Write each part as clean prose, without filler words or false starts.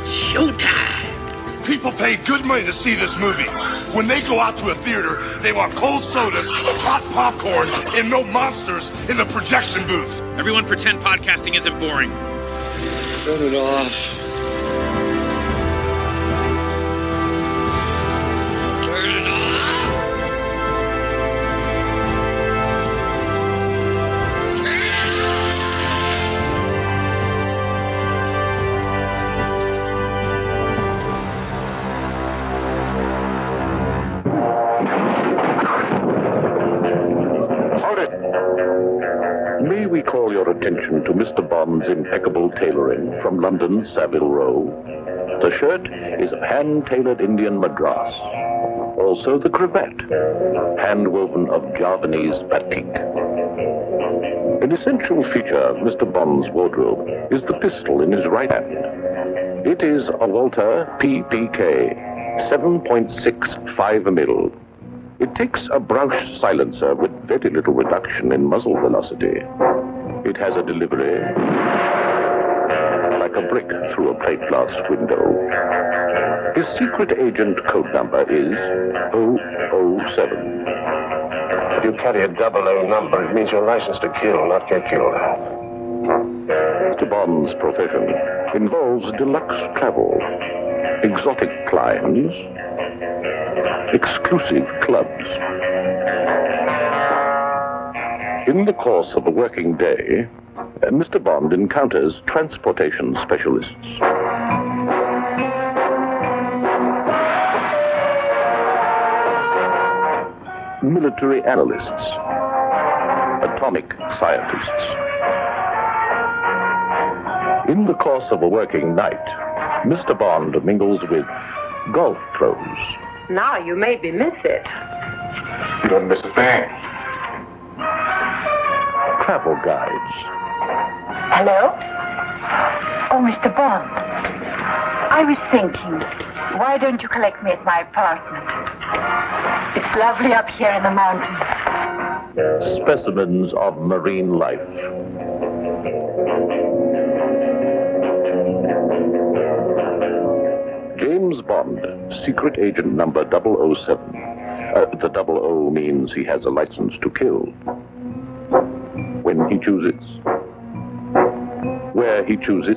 Showtime. People pay good money to see this movie. When they go out to a theater, they want cold sodas, hot popcorn, and no monsters in the projection booth. Everyone pretend podcasting isn't boring. Turn it off. Turn it off. May we call your attention to Mr. Bond's impeccable tailoring from London's Savile Row? The shirt is hand-tailored Indian madras. Also the cravat, hand-woven of Javanese batik. An essential feature of Mr. Bond's wardrobe is the pistol in his right hand. It is a Walter PPK 7.65mm. It takes a Brausch silencer with very little reduction in muzzle velocity. It has a delivery like a brick through a plate glass window. His secret agent code number is 007. If you carry a 00 number, it means you're licensed to kill, not get killed. Mr. Bond's profession involves deluxe travel, exotic climbs, exclusive clubs. In the course of a working day, Mr. Bond encounters transportation specialists. Military analysts, atomic scientists. In the course of a working night, Mr. Bond mingles with golf pros. Now you maybe miss it. You don't miss a thing. Travel guides. Hello? Oh, Mr. Bond. I was thinking, why don't you collect me at my apartment? It's lovely up here in the mountains. Specimens of marine life. James Bond, secret agent number 007. The 00 means he has a license to kill. When he chooses. Where he chooses.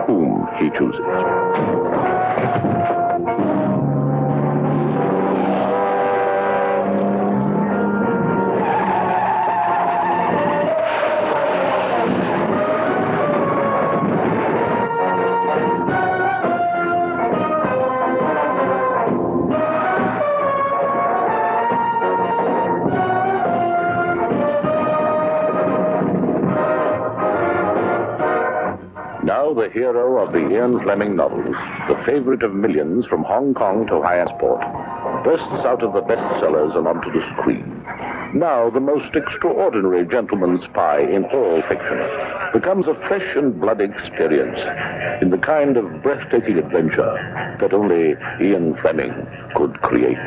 Whom he chooses. Now the hero of the Ian Fleming novels, the favorite of millions from Hong Kong to Hyannisport, bursts out of the bestsellers and onto the screen. Now the most extraordinary gentleman spy in all fiction becomes a flesh and blood experience in the kind of breathtaking adventure that only Ian Fleming could create.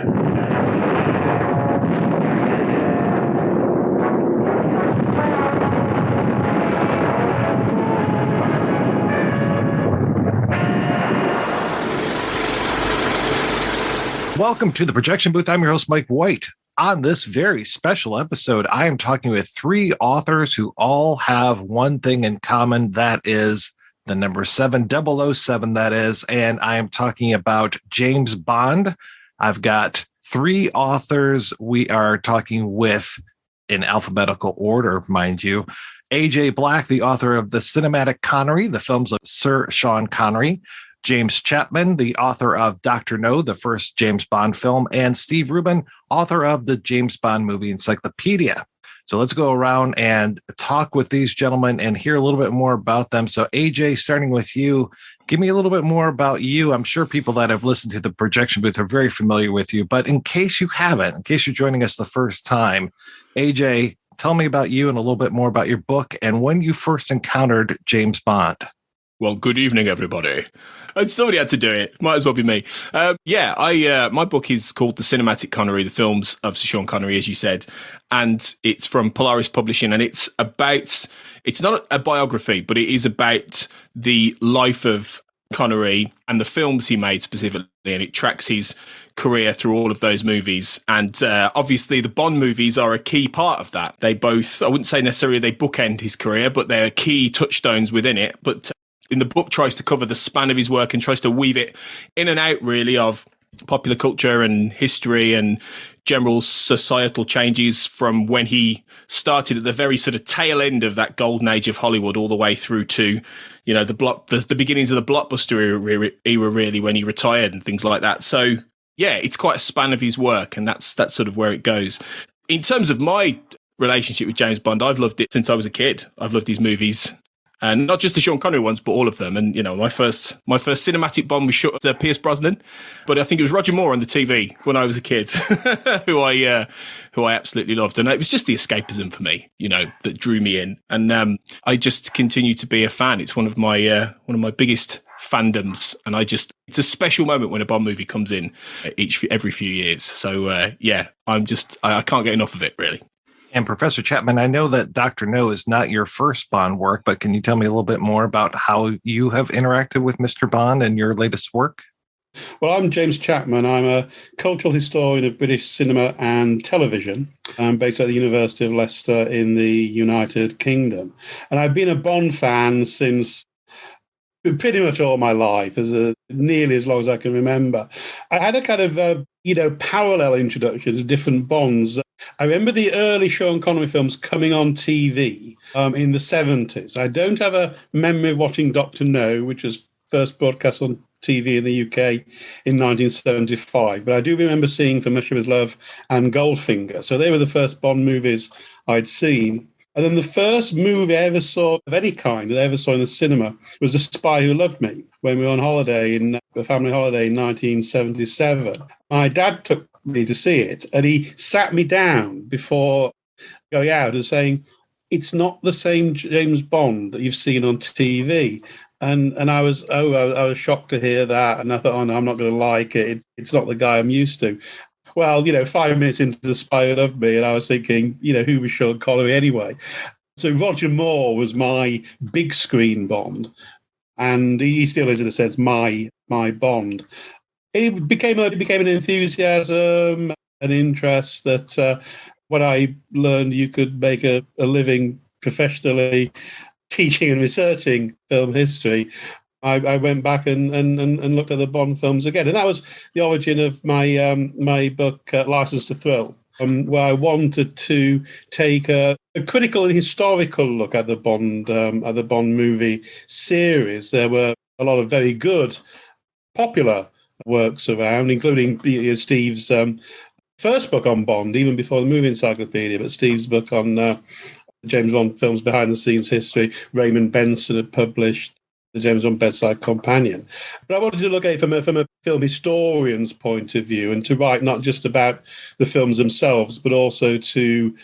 Welcome to the Projection Booth. I'm your host, Mike White. On this very special episode, I am talking with three authors who all have one thing in common. That is the number 7007, that is. And I am talking about James Bond. I've got three authors we are talking with in alphabetical order, mind you. A.J. Black, the author of The Cinematic Connery, the films of Sir Sean Connery. James Chapman, the author of Dr. No, the first James Bond film, and Steve Rubin, author of the James Bond movie Encyclopedia. So let's go around and talk with these gentlemen and hear a little bit more about them. So AJ, starting with you, give me a little bit more about you. I'm sure people that have listened to the Projection Booth are very familiar with you, but in case you haven't, in case you're joining us the first time, AJ, tell me about you and a little bit more about your book and when you first encountered James Bond. Well, good evening, everybody. Somebody had to do it. Might as well be me. My book is called The Cinematic Connery, the films of Sean Connery, as you said. And it's from Polaris Publishing. And it's not a biography, but it is about the life of Connery and the films he made specifically. And it tracks his career through all of those movies. And obviously the Bond movies are a key part of that. They both, I wouldn't say necessarily they bookend his career, but they're key touchstones within it. But in the book tries to cover the span of his work and tries to weave it in and out really of popular culture and history and general societal changes from when he started at the very sort of tail end of that golden age of Hollywood all the way through to, you know, the beginnings of the blockbuster era really, when he retired and things like that. So yeah, it's quite a span of his work, and that's sort of where it goes. In terms of my relationship with James Bond, I've loved it since I was a kid. I've loved his movies. And not just the Sean Connery ones, but all of them. And, you know, my first cinematic Bond was shot at Pierce Brosnan, but I think it was Roger Moore on the TV when I was a kid, who I absolutely loved. And it was just the escapism for me, you know, that drew me in. And I just continue to be a fan. It's one of my biggest fandoms. And it's a special moment when a Bond movie comes in every few years. So, I can't get enough of it, really. And Professor Chapman, I know that Dr. No is not your first Bond work, but can you tell me a little bit more about how you have interacted with Mr. Bond and your latest work? Well, I'm James Chapman. I'm a cultural historian of British cinema and television. I'm based at the University of Leicester in the United Kingdom. And I've been a Bond fan since pretty much all my life, nearly as long as I can remember. I had a kind of, parallel introduction to different Bonds. I remember the early Sean Connery films coming on TV in the 70s. I don't have a memory of watching Dr. No, which was first broadcast on TV in the UK in 1975. But I do remember seeing For Much of His Love and Goldfinger. So they were the first Bond movies I'd seen. And then the first movie I ever saw of any kind that I ever saw in the cinema was The Spy Who Loved Me, when we were on holiday, a family holiday in 1977. My dad took me to see it, and he sat me down before going out and saying, "It's not the same James Bond that you've seen on TV." And I was shocked to hear that, and I thought, oh no, I'm not going to like it. It's not the guy I'm used to. Well, 5 minutes into The Spy Who Loved Me, and I was thinking, who was Sean Connery anyway? So Roger Moore was my big screen Bond, and he still is, in a sense, my Bond. It became an enthusiasm, an interest that when I learned you could make a living professionally teaching and researching film history, I went back and looked at the Bond films again. And that was the origin of my book, License to Thrill, where I wanted to take a critical and historical look at the Bond movie series. There were a lot of very good, popular works around, including Steve's first book on Bond, even before the movie Encyclopedia, but Steve's book on James Bond films behind the scenes history. Raymond Benson had published the James Bond Bedside Companion. But I wanted to look at it from a film historian's point of view, and to write not just about the films themselves, but also to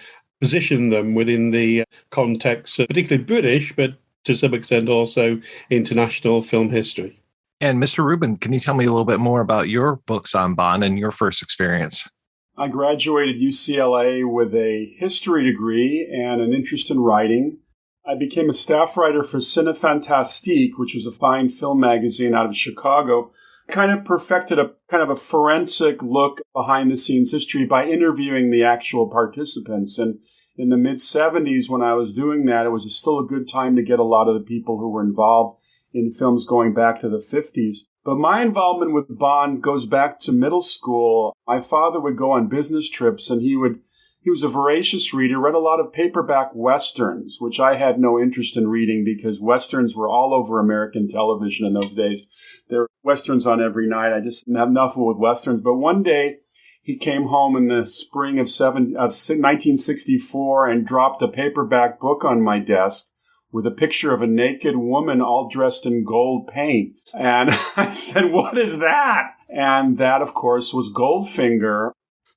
position them within the context of particularly British, but to some extent also international film history. And Mr. Rubin, can you tell me a little bit more about your books on Bond and your first experience? I graduated UCLA with a history degree and an interest in writing. I became a staff writer for Cinefantastique, which was a fine film magazine out of Chicago. Kind of perfected a kind of a forensic look behind the scenes history by interviewing the actual participants. And in the mid-70s, when I was doing that, it was still a good time to get a lot of the people who were involved in films going back to the 50s. But my involvement with Bond goes back to middle school. My father would go on business trips, and he was a voracious reader, read a lot of paperback Westerns, which I had no interest in reading because Westerns were all over American television in those days. There were Westerns on every night. I just didn't have enough with Westerns. But one day, he came home in the spring of 1964 and dropped a paperback book on my desk with a picture of a naked woman all dressed in gold paint. And I said, "What is that?" And that, of course, was Goldfinger.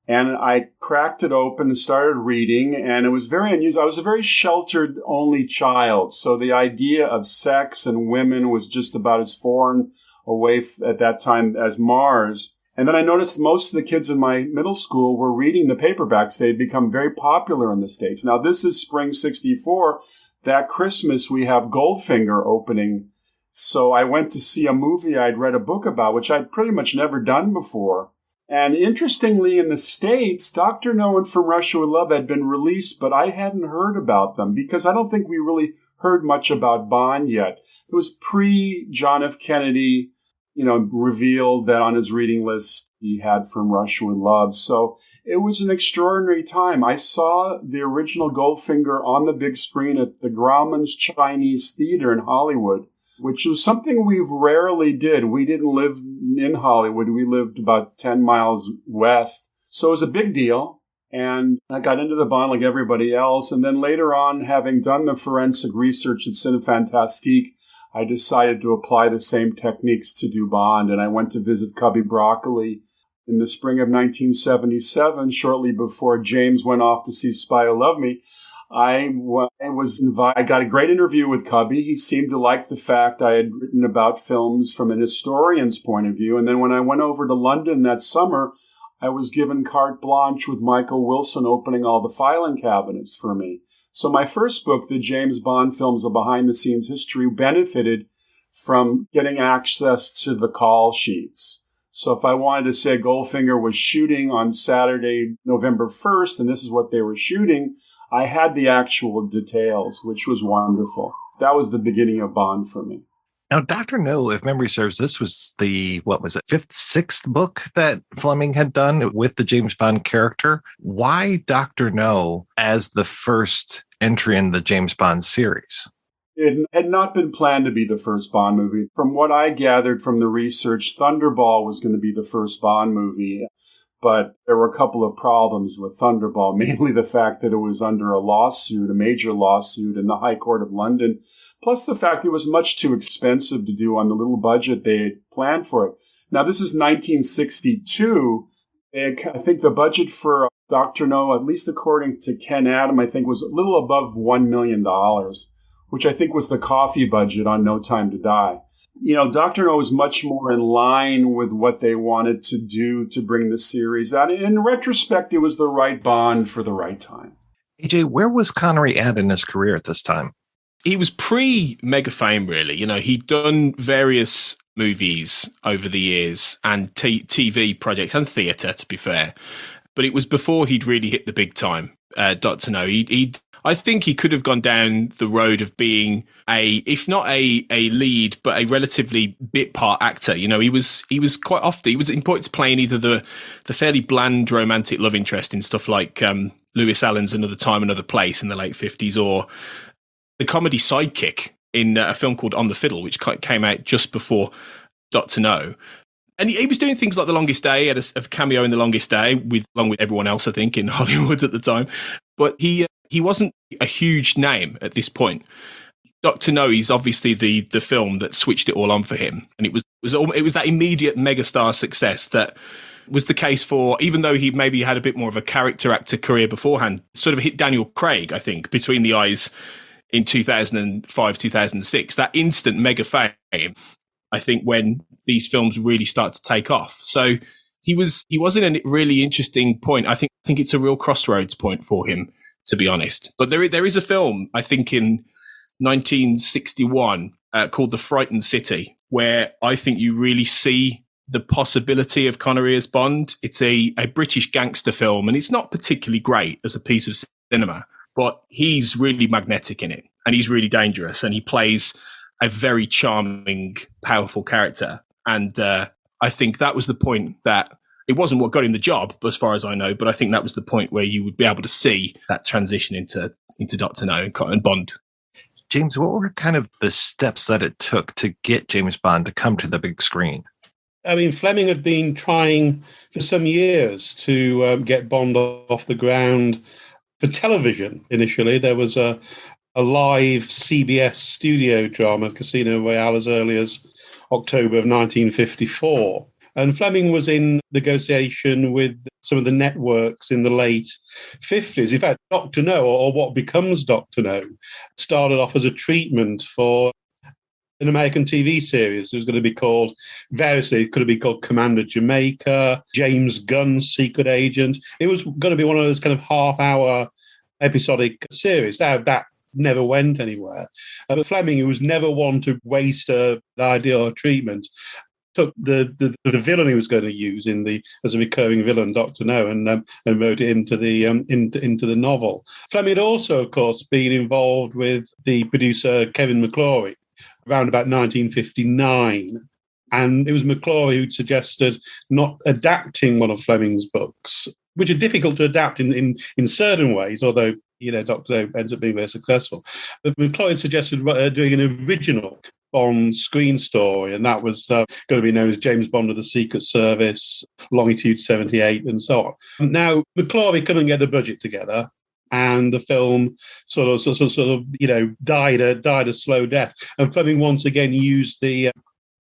And I cracked it open and started reading, and it was very unusual. I was a very sheltered only child, so the idea of sex and women was just about as foreign away at that time as Mars. And then I noticed most of the kids in my middle school were reading the paperbacks. They had become very popular in the States. Now, this is spring 64. That Christmas, we have Goldfinger opening. So I went to see a movie I'd read a book about, which I'd pretty much never done before. And interestingly, in the States, Dr. No and From Russia with Love had been released, but I hadn't heard about them because I don't think we really heard much about Bond yet. It was pre-John F. Kennedy, revealed that on his reading list he had From Russia with Love. So it was an extraordinary time. I saw the original Goldfinger on the big screen at the Grauman's Chinese Theater in Hollywood, which was something we rarely did. We didn't live in Hollywood. We lived about 10 miles west. So it was a big deal. And I got into the Bond like everybody else. And then later on, having done the forensic research at Cinefantastique, I decided to apply the same techniques to do Bond. And I went to visit Cubby Broccoli in the spring of 1977, shortly before James went off to see Spy Who Loved Me. I got a great interview with Cubby. He seemed to like the fact I had written about films from an historian's point of view. And then when I went over to London that summer, I was given carte blanche with Michael Wilson opening all the filing cabinets for me. So my first book, The James Bond Films, A Behind-the-Scenes History, benefited from getting access to the call sheets. So if I wanted to say Goldfinger was shooting on Saturday, November 1st, and this is what they were shooting, I had the actual details, which was wonderful. That was the beginning of Bond for me. Now, Dr. No, if memory serves, this was the, fifth, sixth book that Fleming had done with the James Bond character. Why Dr. No as the first entry in the James Bond series? It had not been planned to be the first Bond movie. From what I gathered from the research, Thunderball was going to be the first Bond movie. But there were a couple of problems with Thunderball, mainly the fact that it was under a lawsuit, a major lawsuit in the High Court of London, plus the fact it was much too expensive to do on the little budget they had planned for it. Now, this is 1962. I think the budget for Dr. No, at least according to Ken Adam, I think was a little above $1 million, which I think was the coffee budget on No Time to Die. Dr. No was much more in line with what they wanted to do to bring the series out. In retrospect, it was the right Bond for the right time. AJ, where was Connery at in his career at this time? He was pre-mega fame, really. He'd done various movies over the years and TV projects and theatre, to be fair. But it was before he'd really hit the big time, Dr. No. I think he could have gone down the road of being if not a lead, but a relatively bit part actor. He was quite often, he was important to playing either the fairly bland romantic love interest in stuff like Lewis Allen's Another Time, Another Place in the late 50s, or the comedy sidekick in a film called On the Fiddle, which came out just before Dr. No. And he was doing things like The Longest Day. He had a cameo in The Longest Day, along with everyone else, I think, in Hollywood at the time. But he wasn't a huge name at this point. Dr. No is obviously the film that switched it all on for him. And it was that immediate megastar success that was the case for, even though he maybe had a bit more of a character actor career beforehand, sort of hit Daniel Craig, I think, between the eyes in 2005, 2006. That instant mega fame, I think, when these films really start to take off. So he was in a really interesting point. I think it's a real crossroads point for him, to be honest. But there is a film, I think, in 1961 called The Frightened City, where I think you really see the possibility of Connery as Bond. It's a British gangster film, and it's not particularly great as a piece of cinema, but he's really magnetic in it, and he's really dangerous, and he plays a very charming, powerful character. And I think that was the point that it wasn't what got him the job, as far as I know, but I think that was the point where you would be able to see that transition into Dr. No and Bond. James, what were kind of the steps that it took to get James Bond to come to the big screen? I mean, Fleming had been trying for some years to get Bond off the ground for television. Initially, there was a live CBS studio drama, Casino Royale, as early as October of 1954. And Fleming was in negotiation with some of the networks in the late 50s. In fact, Dr. No, or what becomes Dr. No, started off as a treatment for an American TV series. It was going to be called, variously, it could have been called Commander Jamaica, James Gunn's Secret Agent. It was going to be one of those kind of half-hour episodic series. Now, that never went anywhere. But Fleming, who was never one to waste the idea or treatment, took the villain he was going to use as a recurring villain, Dr. No, and wrote it into the novel. Fleming had also, of course, been involved with the producer Kevin McClory around about 1959. And it was McClory who'd suggested not adapting one of Fleming's books, which are difficult to adapt in certain ways, although, Dr. No ends up being very successful. But McClory suggested doing an original Bond screen story, and that was going to be known as James Bond of the Secret Service, Longitude 78, and so on. Now, McClory couldn't get the budget together, and the film sort of died a slow death. And Fleming once again used the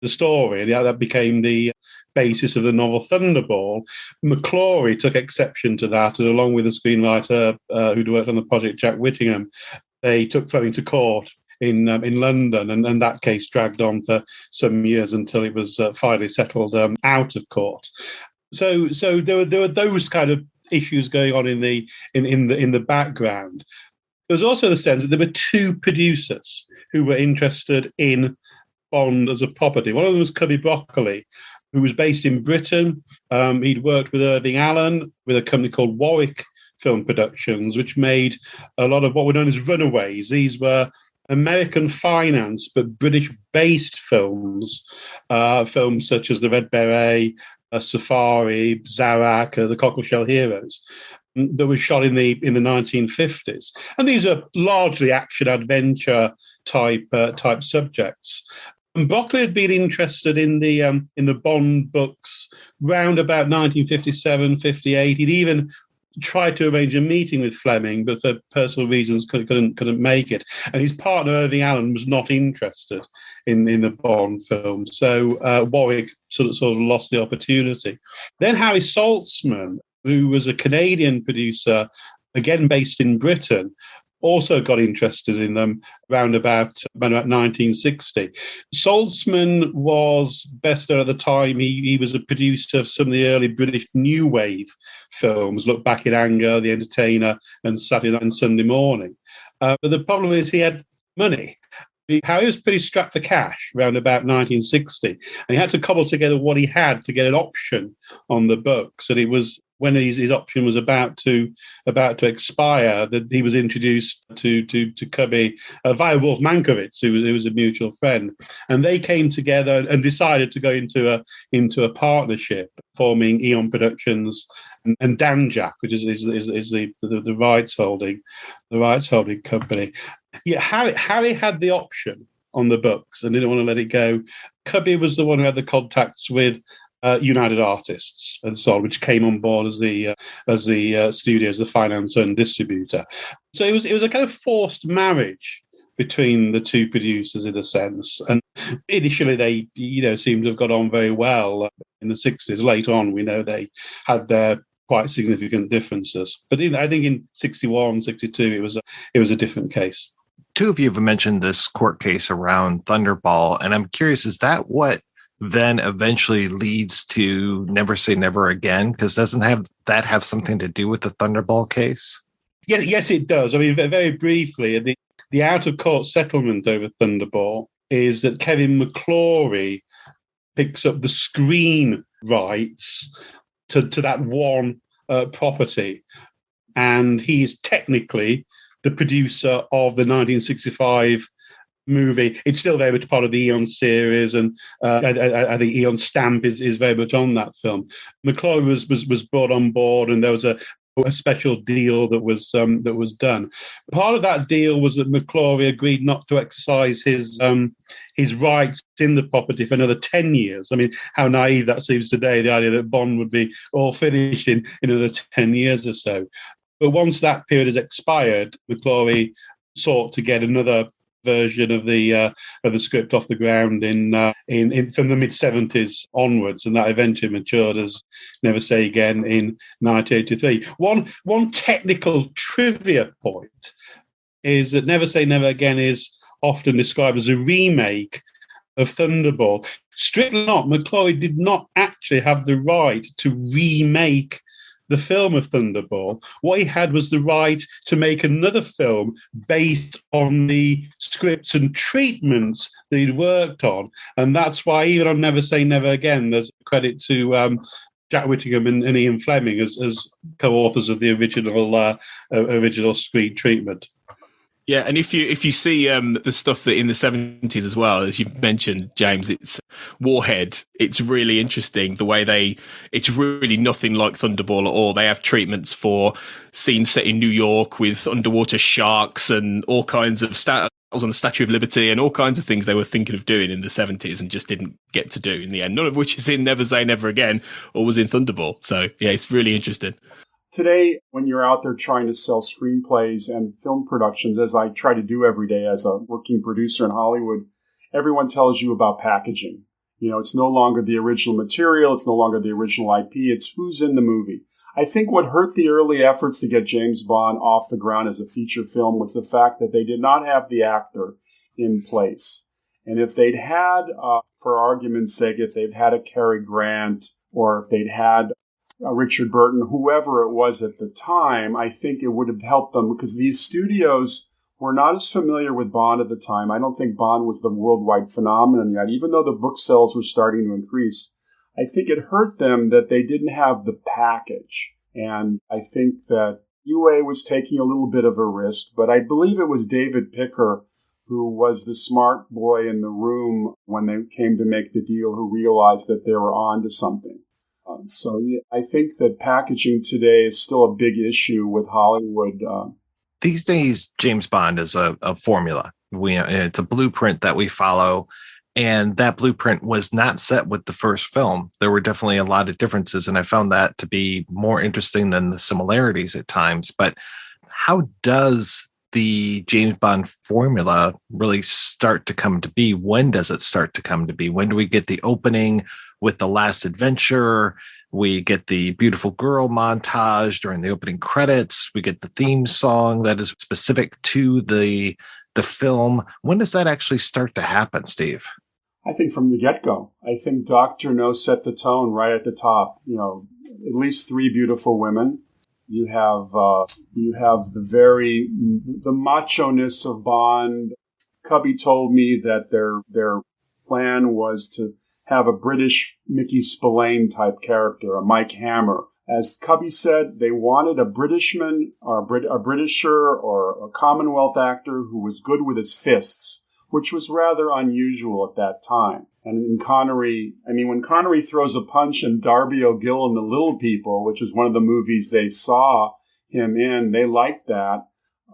story, and that became the basis of the novel Thunderball. McClory took exception to that, and along with the screenwriter who'd worked on the project, Jack Whittingham, they took Fleming to court in London, and that case dragged on for some years until it was finally settled out of court. So there were those kind of issues going on in the background. There was also the sense that there were two producers who were interested in Bond as a property. One of them was Cubby Broccoli, who was based in Britain. He'd worked with Irving Allen with a company called Warwick Film Productions, which made a lot of what were known as runaways. These were American finance but British-based films, films such as The Red Beret, Safari, Zarak, The Cockleshell Heroes, that was shot in the 1950s, and these are largely action-adventure type subjects. And Broccoli had been interested in the Bond books round about 1957, 58. He'd even tried to arrange a meeting with Fleming, but for personal reasons couldn't make it. And his partner Irving Allen was not interested in the Bond film, so Warwick sort of lost the opportunity. Then Harry Saltzman, who was a Canadian producer, again based in Britain, also got interested in them around about 1960. Saltzman was best known at the time. He was a producer of some of the early British New Wave films, Look Back in Anger, The Entertainer, and Saturday Night and Sunday Morning. But the problem is he had money. Harry was pretty strapped for cash around about 1960, and he had to cobble together what he had to get an option on the books. And it was when his option was about to expire that he was introduced to Cubby via Wolf Mankiewicz, who was a mutual friend, and they came together and decided to go into a partnership, forming Eon Productions and Danjak, which is the rights holding company. Yeah, Harry had the option on the books and didn't want to let it go. Cubby was the one who had the contacts with United Artists and so on, which came on board as the studios, the financer and distributor. So it was a kind of forced marriage between the two producers in a sense. And initially they seemed to have got on very well in the 60s. Later on, we know they had their quite significant differences. But I think in 61, 62, it was a different case. Two of you have mentioned this court case around Thunderball, and I'm curious, is that what then eventually leads to Never Say Never Again? Because doesn't that have something to do with the Thunderball case? Yeah, yes, it does. I mean, very briefly, the out-of-court settlement over Thunderball is that Kevin McClory picks up the screen rights to that one property, and he is technically the producer of the 1965 movie. It's still very much part of the Eon series, and I think Eon's stamp is very much on that film. McClory was brought on board, and there was a special deal that was done. Part of that deal was that McClory agreed not to exercise his rights in the property for another 10 years. I mean, how naive that seems today, the idea that Bond would be all finished in another 10 years or so. But once that period has expired, McClory sought to get another version of the script off the ground in from the mid-70s onwards, and that eventually matured as Never Say Again in 1983. One technical trivia point is that Never Say Never Again is often described as a remake of Thunderball. Strictly not, McCloy did not actually have the right to remake the film of Thunderball. What he had was the right to make another film based on the scripts and treatments that he'd worked on. And that's why, even on Never Say Never Again, there's credit to Jack Whittingham and Ian Fleming as co-authors of the original screen treatment. Yeah, and if you see the stuff that in the 70s as well, as you've mentioned, James, it's Warhead. It's really interesting the way it's really nothing like Thunderball at all. They have treatments for scenes set in New York with underwater sharks and all kinds of on the Statue of Liberty and all kinds of things they were thinking of doing in the 70s and just didn't get to do in the end. None of which is in Never Say Never Again or was in Thunderball. So yeah, it's really interesting. Today, when you're out there trying to sell screenplays and film productions, as I try to do every day as a working producer in Hollywood, everyone tells you about packaging. You know, it's no longer the original material. It's no longer the original IP. It's who's in the movie. I think what hurt the early efforts to get James Bond off the ground as a feature film was the fact that they did not have the actor in place. And if they'd had, for argument's sake, if they'd had a Cary Grant or if they'd had Richard Burton, whoever it was at the time, I think it would have helped them because these studios were not as familiar with Bond at the time. I don't think Bond was the worldwide phenomenon yet, even though the book sales were starting to increase. I think it hurt them that they didn't have the package. And I think that UA was taking a little bit of a risk, but I believe it was David Picker who was the smart boy in the room when they came to make the deal, who realized that they were on to something. So yeah, I think that packaging today is still a big issue with Hollywood. These days, James Bond is a formula. It's a blueprint that we follow, and that blueprint was not set with the first film. There were definitely a lot of differences, and I found that to be more interesting than the similarities at times. But how does the James Bond formula really start to come to be? When does it start to come to be? When do we get the opening with the last adventure? We get the beautiful girl montage during the opening credits. We get the theme song that is specific to the film. When does that actually start to happen, Steve? I think from the get-go. I think Dr. No set the tone right at the top. You know, at least three beautiful women. You have the macho-ness of Bond. Cubby told me that their plan was to have a British Mickey Spillane type character, a Mike Hammer. As Cubby said, they wanted a Britishman or a Britisher or a Commonwealth actor who was good with his fists, which was rather unusual at that time. And in Connery, I mean, when Connery throws a punch in Darby O'Gill and the Little People, which was one of the movies they saw him in, they liked that.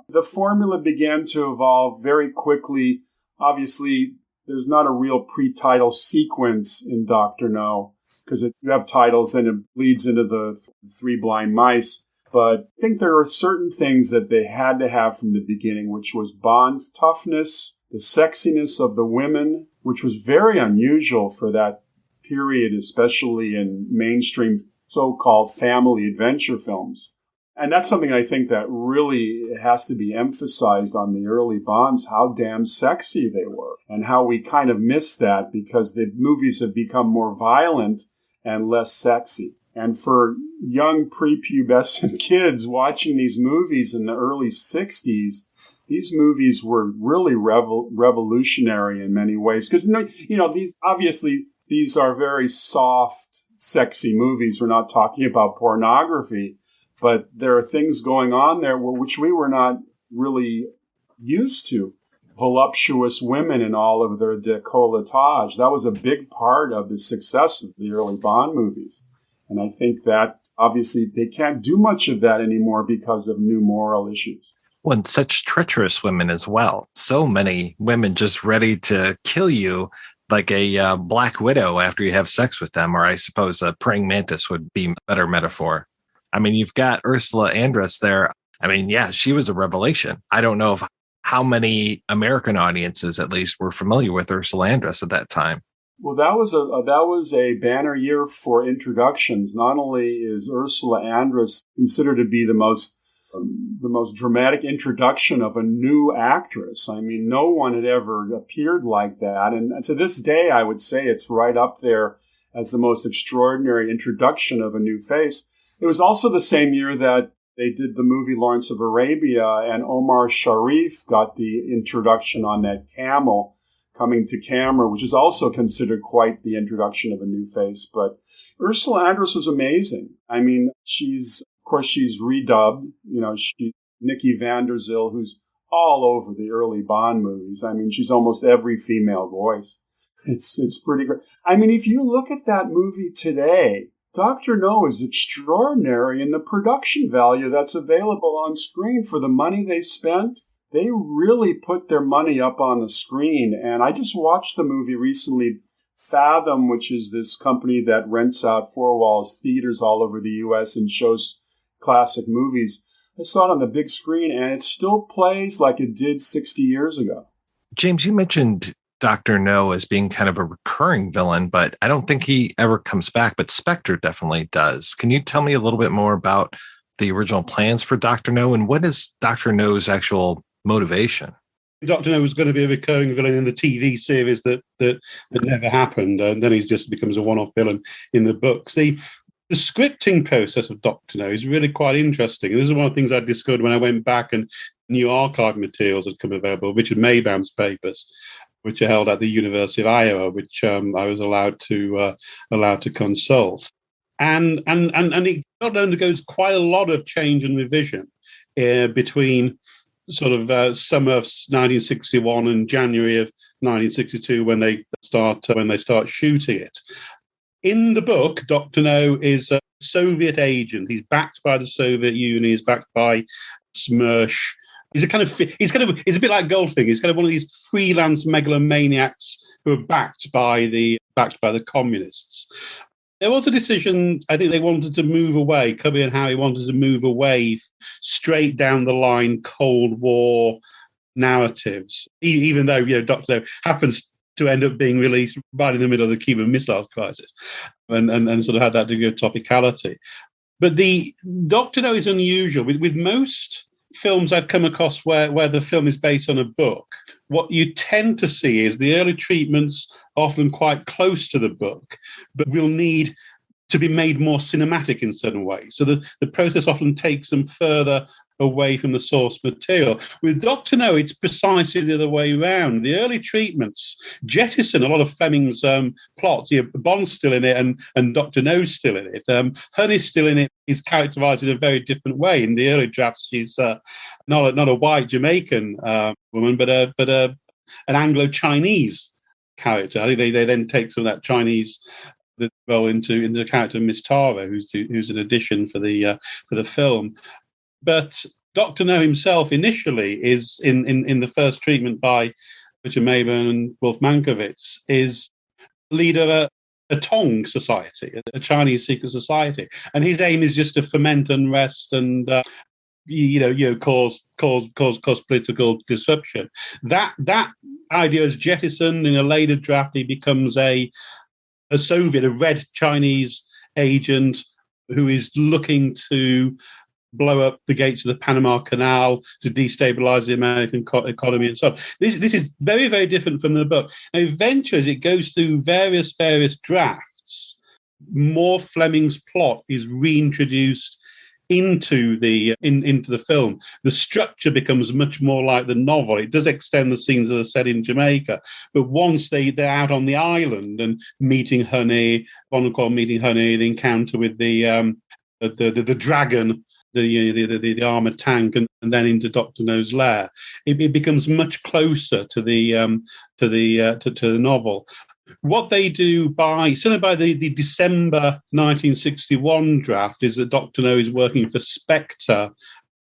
The formula began to evolve very quickly. Obviously, there's not a real pre-title sequence in Dr. No, because if you have titles, then it bleeds into the Three Blind Mice. But I think there are certain things that they had to have from the beginning, which was Bond's toughness, the sexiness of the women, which was very unusual for that period, especially in mainstream so-called family adventure films. And that's something I think that really has to be emphasized on the early Bonds, how damn sexy they were, and how we kind of miss that because the movies have become more violent and less sexy. And for young prepubescent kids watching these movies in the early 60s, these movies were really revolutionary in many ways. Because, you know, these are very soft, sexy movies. We're not talking about pornography. But there are things going on there which we were not really used to. Voluptuous women in all of their décolletage. That was a big part of the success of the early Bond movies. And I think that obviously they can't do much of that anymore because of new moral issues. Well, and such treacherous women as well. So many women just ready to kill you like a black widow after you have sex with them. Or I suppose a praying mantis would be a better metaphor. I mean, you've got Ursula Andress there. I mean, yeah, she was a revelation. I don't know how many American audiences, at least, were familiar with Ursula Andress at that time. Well, that was a banner year for introductions. Not only is Ursula Andress considered to be the most dramatic introduction of a new actress. I mean, no one had ever appeared like that, and to this day, I would say it's right up there as the most extraordinary introduction of a new face. It was also the same year that they did the movie Lawrence of Arabia, and Omar Sharif got the introduction on that camel coming to camera, which is also considered quite the introduction of a new face. But Ursula Andress was amazing. I mean, she's redubbed. You know, Nikki van der Zyl, who's all over the early Bond movies. I mean, she's almost every female voice. It's pretty great. I mean, if you look at that movie today, Dr. No is extraordinary in the production value that's available on screen for the money they spent. They really put their money up on the screen. And I just watched the movie recently, Fathom, which is this company that rents out four-walls theaters all over the U.S. and shows classic movies. I saw it on the big screen, and it still plays like it did 60 years ago. James, you mentioned Dr. No as being kind of a recurring villain, but I don't think he ever comes back, but Spectre definitely does. Can you tell me a little bit more about the original plans for Dr. No, and what is Dr. No's actual motivation? Dr. No was going to be a recurring villain in the TV series that never happened, and then he just becomes a one-off villain in the books. The scripting process of Dr. No is really quite interesting. And this is one of the things I discovered when I went back and new archive materials had come available, Richard Maybaum's papers, which are held at the University of Iowa, which I was allowed to consult. And it undergoes quite a lot of change and revision between sort of summer of 1961 and January of 1962 when they start shooting it. In the book, Dr. No is a Soviet agent. He's backed by the Soviet Union. He's backed by Smersh. He's a bit like Goldfinger. He's kind of one of these freelance megalomaniacs who are backed by the communists. There was a decision. I think they wanted to move away. Cubby and Howie wanted to move away straight down the line Cold War narratives. Even though Dr. No happens to end up being released right in the middle of the Cuban Missile Crisis, and sort of had that degree of topicality. But the Dr. No is unusual. With most films I've come across where the film is based on a book, what you tend to see is the early treatments often quite close to the book, but will need to be made more cinematic in certain ways. So the process often takes them further away from the source material. With Dr. No, it's precisely the other way around. The early treatments jettison a lot of Fleming's plots. Bond's still in it, and Dr. No's still in it. Honey's still in it. Is characterized in a very different way. In the early drafts, she's not a white Jamaican woman, but an Anglo-Chinese character. I think they then take some of that Chinese role into the character of Miss Tara, who's an addition for the film. But Dr. No himself initially is in the first treatment by Richard Mayburn and Wolf Mankiewicz is leader of a Tong society, a Chinese secret society, and his aim is just to foment unrest and cause political disruption. That idea is jettisoned. In a later draft, he becomes a Soviet, a red Chinese agent who is looking to blow up the gates of the Panama Canal to destabilize the American economy and so on. This is very, very different from the book. Now, eventually, as it goes through various drafts, more Fleming's plot is reintroduced into the film. The structure becomes much more like the novel. It does extend the scenes that are set in Jamaica, but once they're out on the island and meeting Honey, the encounter with the dragon, the armored tank, and then into Dr. No's lair, it becomes much closer to the novel. What they do certainly by the December 1961 draft is that Dr. No is working for Spectre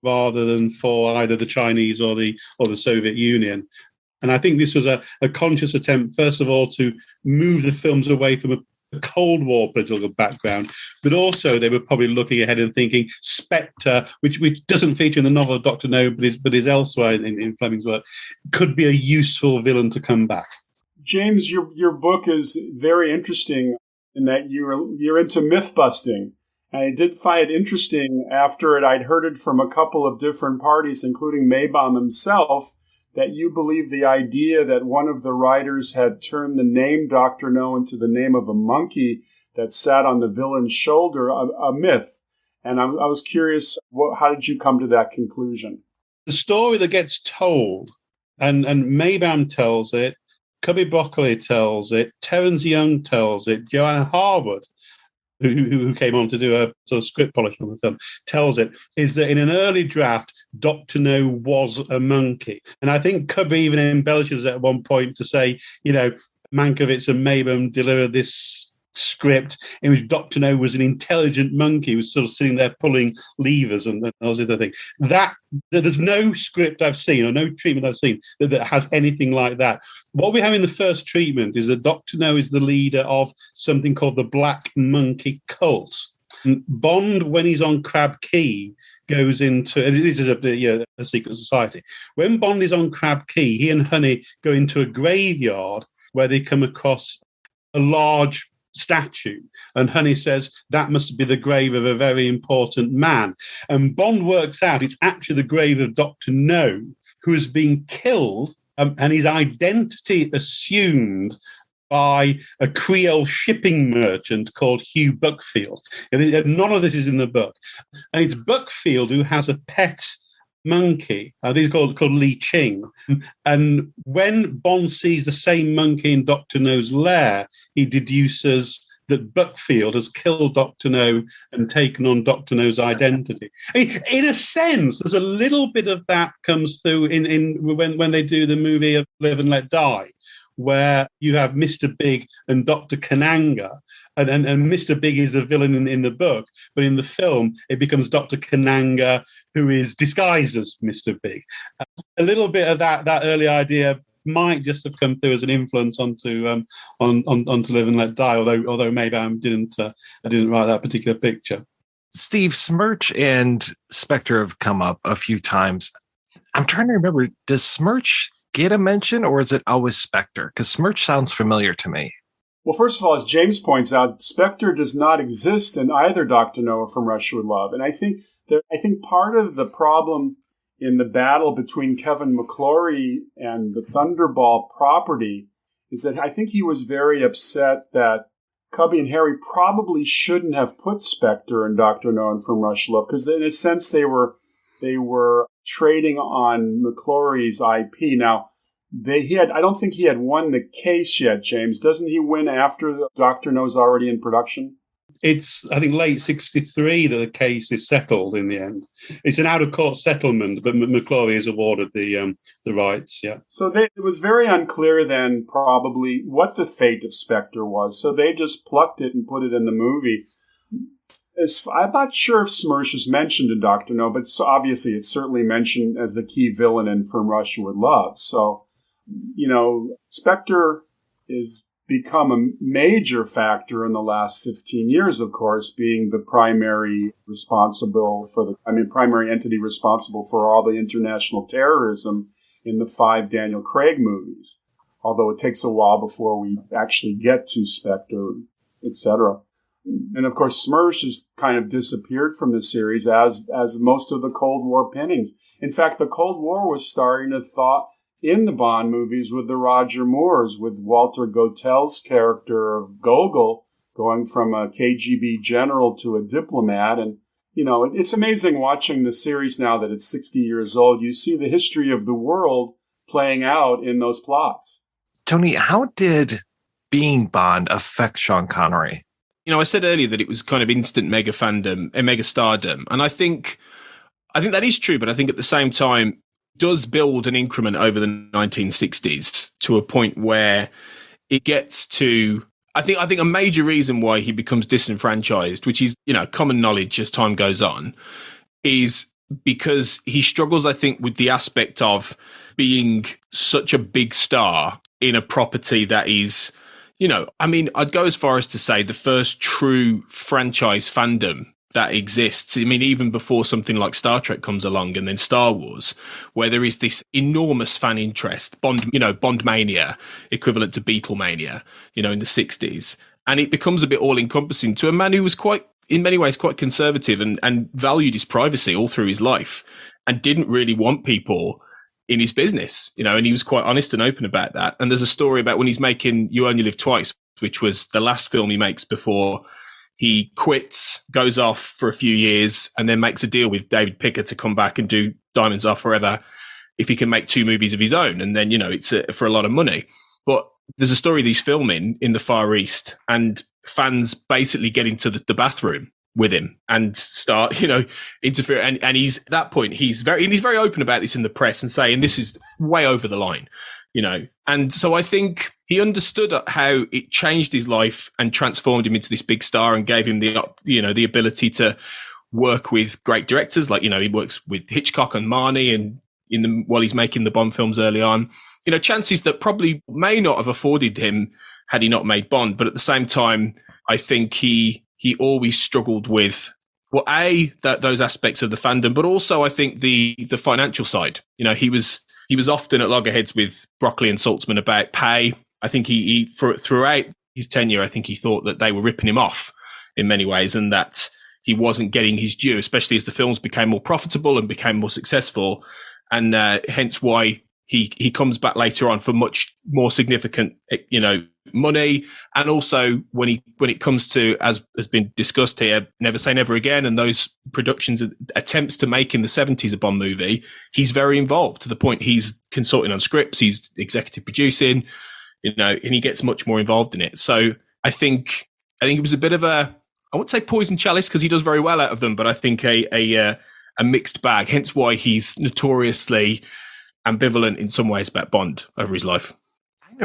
rather than for either the Chinese or the Soviet Union. And I think this was a conscious attempt, first of all, to move the films away from a Cold War political background, but also they were probably looking ahead and thinking Spectre, which doesn't feature in the novel of Dr. No, but is elsewhere in Fleming's work, could be a useful villain to come back. James, your book is very interesting in that you're into myth busting. And I did find it interesting after I'd heard it from a couple of different parties, including Maybaum himself, that you believe the idea that one of the writers had turned the name Dr. No into the name of a monkey that sat on the villain's shoulder, a myth. And I was curious, how did you come to that conclusion? The story that gets told, and Maybaum tells it, Cubby Broccoli tells it, Terence Young tells it, Joanna Harwood, who came on to do a sort of script polish on the film, tells it, is that in an early draft, Dr. No was a monkey. And I think Cubby even embellishes at one point to say, Mankiewicz and Maybaum delivered this script in which Dr. No was an intelligent monkey who was sort of sitting there pulling levers and those other things. There's no script I've seen or no treatment I've seen that has anything like that. What we have in the first treatment is that Dr. No is the leader of something called the Black Monkey Cult. And Bond, when he's on Crab Key, goes into, this is a secret society. When Bond is on Crab Key, he and Honey go into a graveyard where they come across a large statue, and Honey says that must be the grave of a very important man, and Bond works out it's actually the grave of Dr. No, who has been killed, and his identity assumed by a Creole shipping merchant called Hugh Buckfield. None of this is in the book, and it's Buckfield who has a pet monkey. He's called Li Ching. And when Bond sees the same monkey in Dr. No's lair, he deduces that Buckfield has killed Dr. No and taken on Dr. No's identity. In a sense, there's a little bit of that comes through in when they do the movie of Live and Let Die, where you have Mr. Big and Dr. Kananga. And Mr. Big is a villain in the book, but in the film, it becomes Dr. Kananga, who is disguised as Mr. Big. A little bit of that early idea might just have come through as an influence onto Live and Let Die, although maybe I didn't write that particular picture. Steve, Smirch and Spectre have come up a few times. I'm trying to remember, does Smirch get a mention, or is it always Spectre? Because Smirch sounds familiar to me. Well, first of all, as James points out, Spectre does not exist in either Dr. No or From Russia with Love. And I think part of the problem in the battle between Kevin McClory and the Thunderball property is that I think he was very upset that Cubby and Harry probably shouldn't have put Spectre and Dr. No and From Russia with Love, because in a sense they were trading on McClory's IP. Now, I don't think he had won the case yet, James. Doesn't he win after Dr. No's already in production? It's, I think, late 1963 that the case is settled in the end. It's an out-of-court settlement, but McClory is awarded the rights, yeah. So it was very unclear then, probably, what the fate of Spectre was. So they just plucked it and put it in the movie. I'm not sure if Smirch is mentioned in Dr. No, but obviously it's certainly mentioned as the key villain in From Russia with Love. So, Spectre has become a major factor in the last 15 years, of course, being the primary entity responsible for all the international terrorism in the 5 Daniel Craig movies. Although it takes a while before we actually get to Spectre, etc. And of course, Smirch has kind of disappeared from the series as most of the Cold War pinnings. In fact, the Cold War was starting to thaw in the Bond movies with the Roger Moores, with Walter Gotell's character of Gogol going from a KGB general to a diplomat. And, it's amazing watching the series now that it's 60 years old. You see the history of the world playing out in those plots. Tony, how did being Bond affect Sean Connery? I said earlier that it was kind of instant mega fandom and mega stardom. And I think that is true, but I think at the same time, does build an increment over the 1960s to a point where it gets to, I think a major reason why he becomes disenfranchised, which is, common knowledge as time goes on, is because he struggles, I think, with the aspect of being such a big star in a property that is, I mean, I'd go as far as to say the first true franchise fandom that exists. I mean, even before something like Star Trek comes along and then Star Wars, where there is this enormous fan interest, Bond mania, equivalent to Beatlemania, in the 60s. And it becomes a bit all encompassing to a man who was in many ways, quite conservative and valued his privacy all through his life and didn't really want people in his business, and he was quite honest and open about that. And there's a story about when he's making You Only Live Twice, which was the last film he makes before he quits, goes off for a few years, and then makes a deal with David Picker to come back and do Diamonds Are Forever if he can make 2 movies of his own. And then, it's for a lot of money. But there's a story that he's filming in the Far East, and fans basically get into the bathroom with him and start, interfere. And he's at that point, he's very open about this in the press and saying this is way over the line, And so I think he understood how it changed his life and transformed him into this big star and gave him the ability to work with great directors. Like, he works with Hitchcock and Marnie and while he's making the Bond films early on, chances that probably may not have afforded him had he not made Bond. But at the same time, I think he always struggled with, those aspects of the fandom, but also I think the financial side. He was often at loggerheads with Broccoli and Saltzman about pay. I think he throughout his tenure, I think he thought that they were ripping him off in many ways and that he wasn't getting his due, especially as the films became more profitable and became more successful. And hence why he comes back later on for much more significant, money. And also when it comes to, as has been discussed here, Never Say Never Again and those productions attempts to make in the 70s a Bond movie, he's very involved to the point he's consulting on scripts, he's executive producing, and he gets much more involved in it. So I think it was a bit of I won't say poison chalice because he does very well out of them, but I think a mixed bag, hence why he's notoriously ambivalent in some ways about Bond over his life.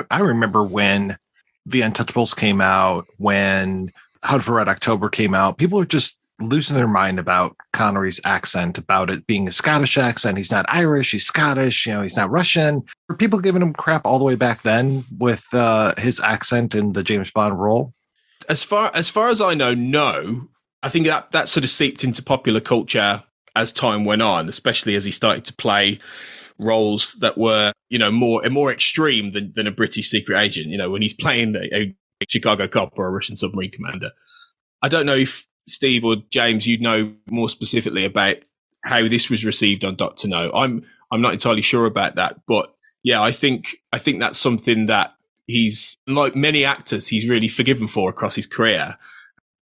I remember when The Untouchables came out, when Hunt for Red October came out, people were just losing their mind about Connery's accent, about it being a Scottish accent. He's not Irish, he's Scottish, he's not Russian. Were people giving him crap all the way back then with his accent in the James Bond role? As far as I know, no. I think that sort of seeped into popular culture as time went on, especially as he started to play roles that were, more extreme than a British secret agent, when he's playing a Chicago cop or a Russian submarine commander. I don't know if Steve or James, you'd know more specifically about how this was received on Dr. No. I'm not entirely sure about that, but yeah, I think that's something that he's, like many actors, he's really forgiven for across his career.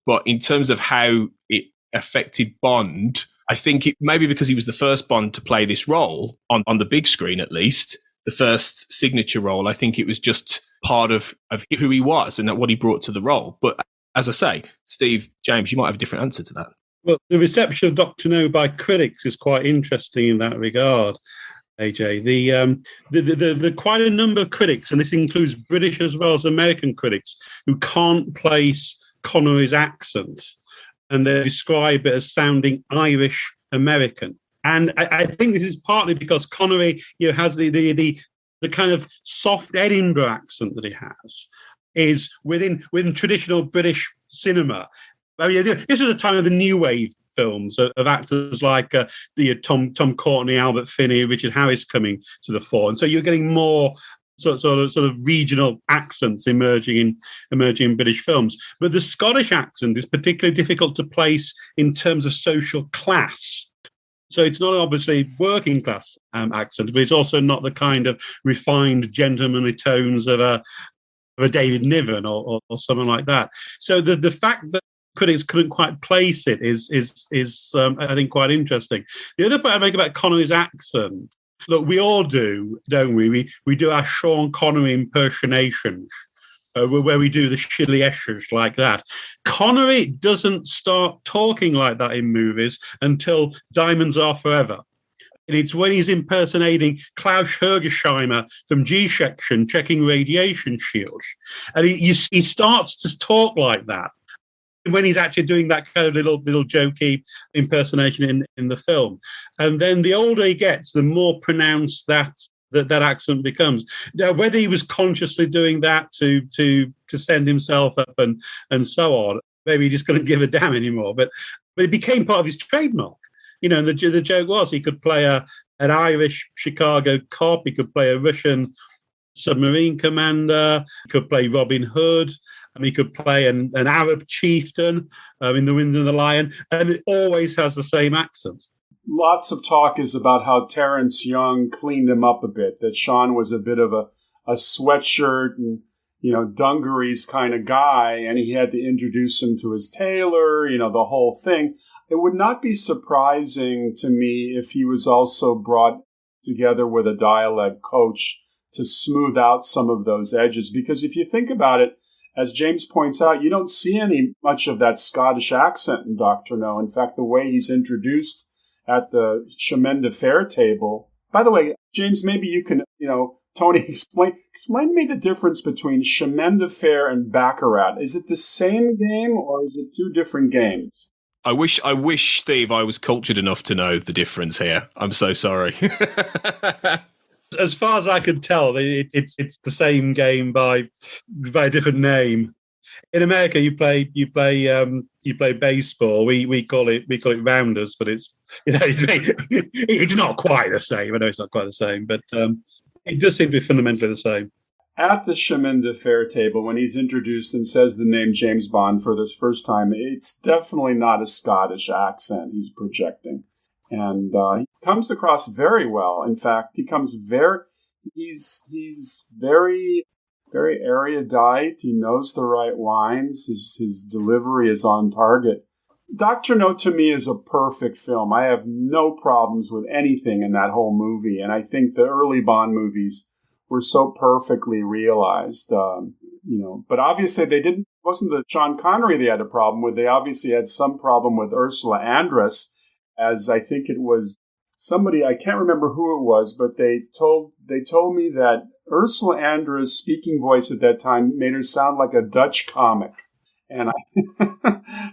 But in terms of how it affected Bond, I think it maybe because he was the first Bond to play this role on the big screen, at least the first signature role. I think it was just part of who he was and what he brought to the role. But as I say, Steve, James, you might have a different answer to that. Well, the reception of Dr. No by critics is quite interesting in that regard, AJ. The quite a number of critics, and this includes British as well as American critics, who can't place Connery's accent, and they describe it as sounding Irish American. And I think this is partly because Connery, has the kind of soft Edinburgh accent that he has is within traditional British cinema. I mean, this was a time of the new wave films of actors like Tom Courtenay, Albert Finney, Richard Harris coming to the fore, and so you're getting more sort of regional accents emerging in British films. But the Scottish accent is particularly difficult to place in terms of social class. So it's not obviously working class accent, but it's also not the kind of refined gentlemanly tones of a David Niven or someone like that. So the fact that critics couldn't quite place it is I think quite interesting. The other point I make about Connery's accent, look, we all do, don't we? We do our Sean Connery impersonations, where we do the shilly eshes like that. Connery doesn't start talking like that in movies until Diamonds Are Forever. And it's when he's impersonating Klaus Hergesheimer from G-Section checking radiation shields. And he starts to talk like that when he's actually doing that kind of little jokey impersonation in the film. And then the older he gets, the more pronounced that that accent becomes. Now, whether he was consciously doing that to send himself up and so on, maybe he just couldn't give a damn anymore. But it became part of his trademark. And the joke was he could play an Irish Chicago cop, he could play a Russian submarine commander, he could play Robin Hood, and he could play an Arab chieftain in The Wind and the Lion, and it always has the same accent. Lots of talk is about how Terrence Young cleaned him up a bit, that Sean was a bit of a sweatshirt and, dungarees kind of guy, and he had to introduce him to his tailor, the whole thing. It would not be surprising to me if he was also brought together with a dialect coach to smooth out some of those edges. Because if you think about it, as James points out, you don't see much of that Scottish accent in Dr. No. In fact, the way he's introduced at the Chemin de Fer table. By the way, James, maybe you can, Tony, explain to me the difference between Chemin de Fer and Baccarat. Is it the same game or is it two different games? I wish, Steve, I was cultured enough to know the difference here. I'm so sorry. As far as I could tell, it's the same game by a different name. In America, you play baseball. We call it rounders, but it's it's not quite the same. I know it's not quite the same, but it does seem to be fundamentally the same. At the Chemin de Fer table, when he's introduced and says the name James Bond for the first time, it's definitely not a Scottish accent he's projecting. And he comes across very well. In fact, he's very, very erudite. He knows the right lines. His delivery is on target. Dr. No, to me, is a perfect film. I have no problems with anything in that whole movie. And I think the early Bond movies were so perfectly realized, But obviously it wasn't the Sean Connery they had a problem with. They obviously had some problem with Ursula Andress, as I think it was somebody, I can't remember who it was, but they told me that Ursula Andress' speaking voice at that time made her sound like a Dutch comic. And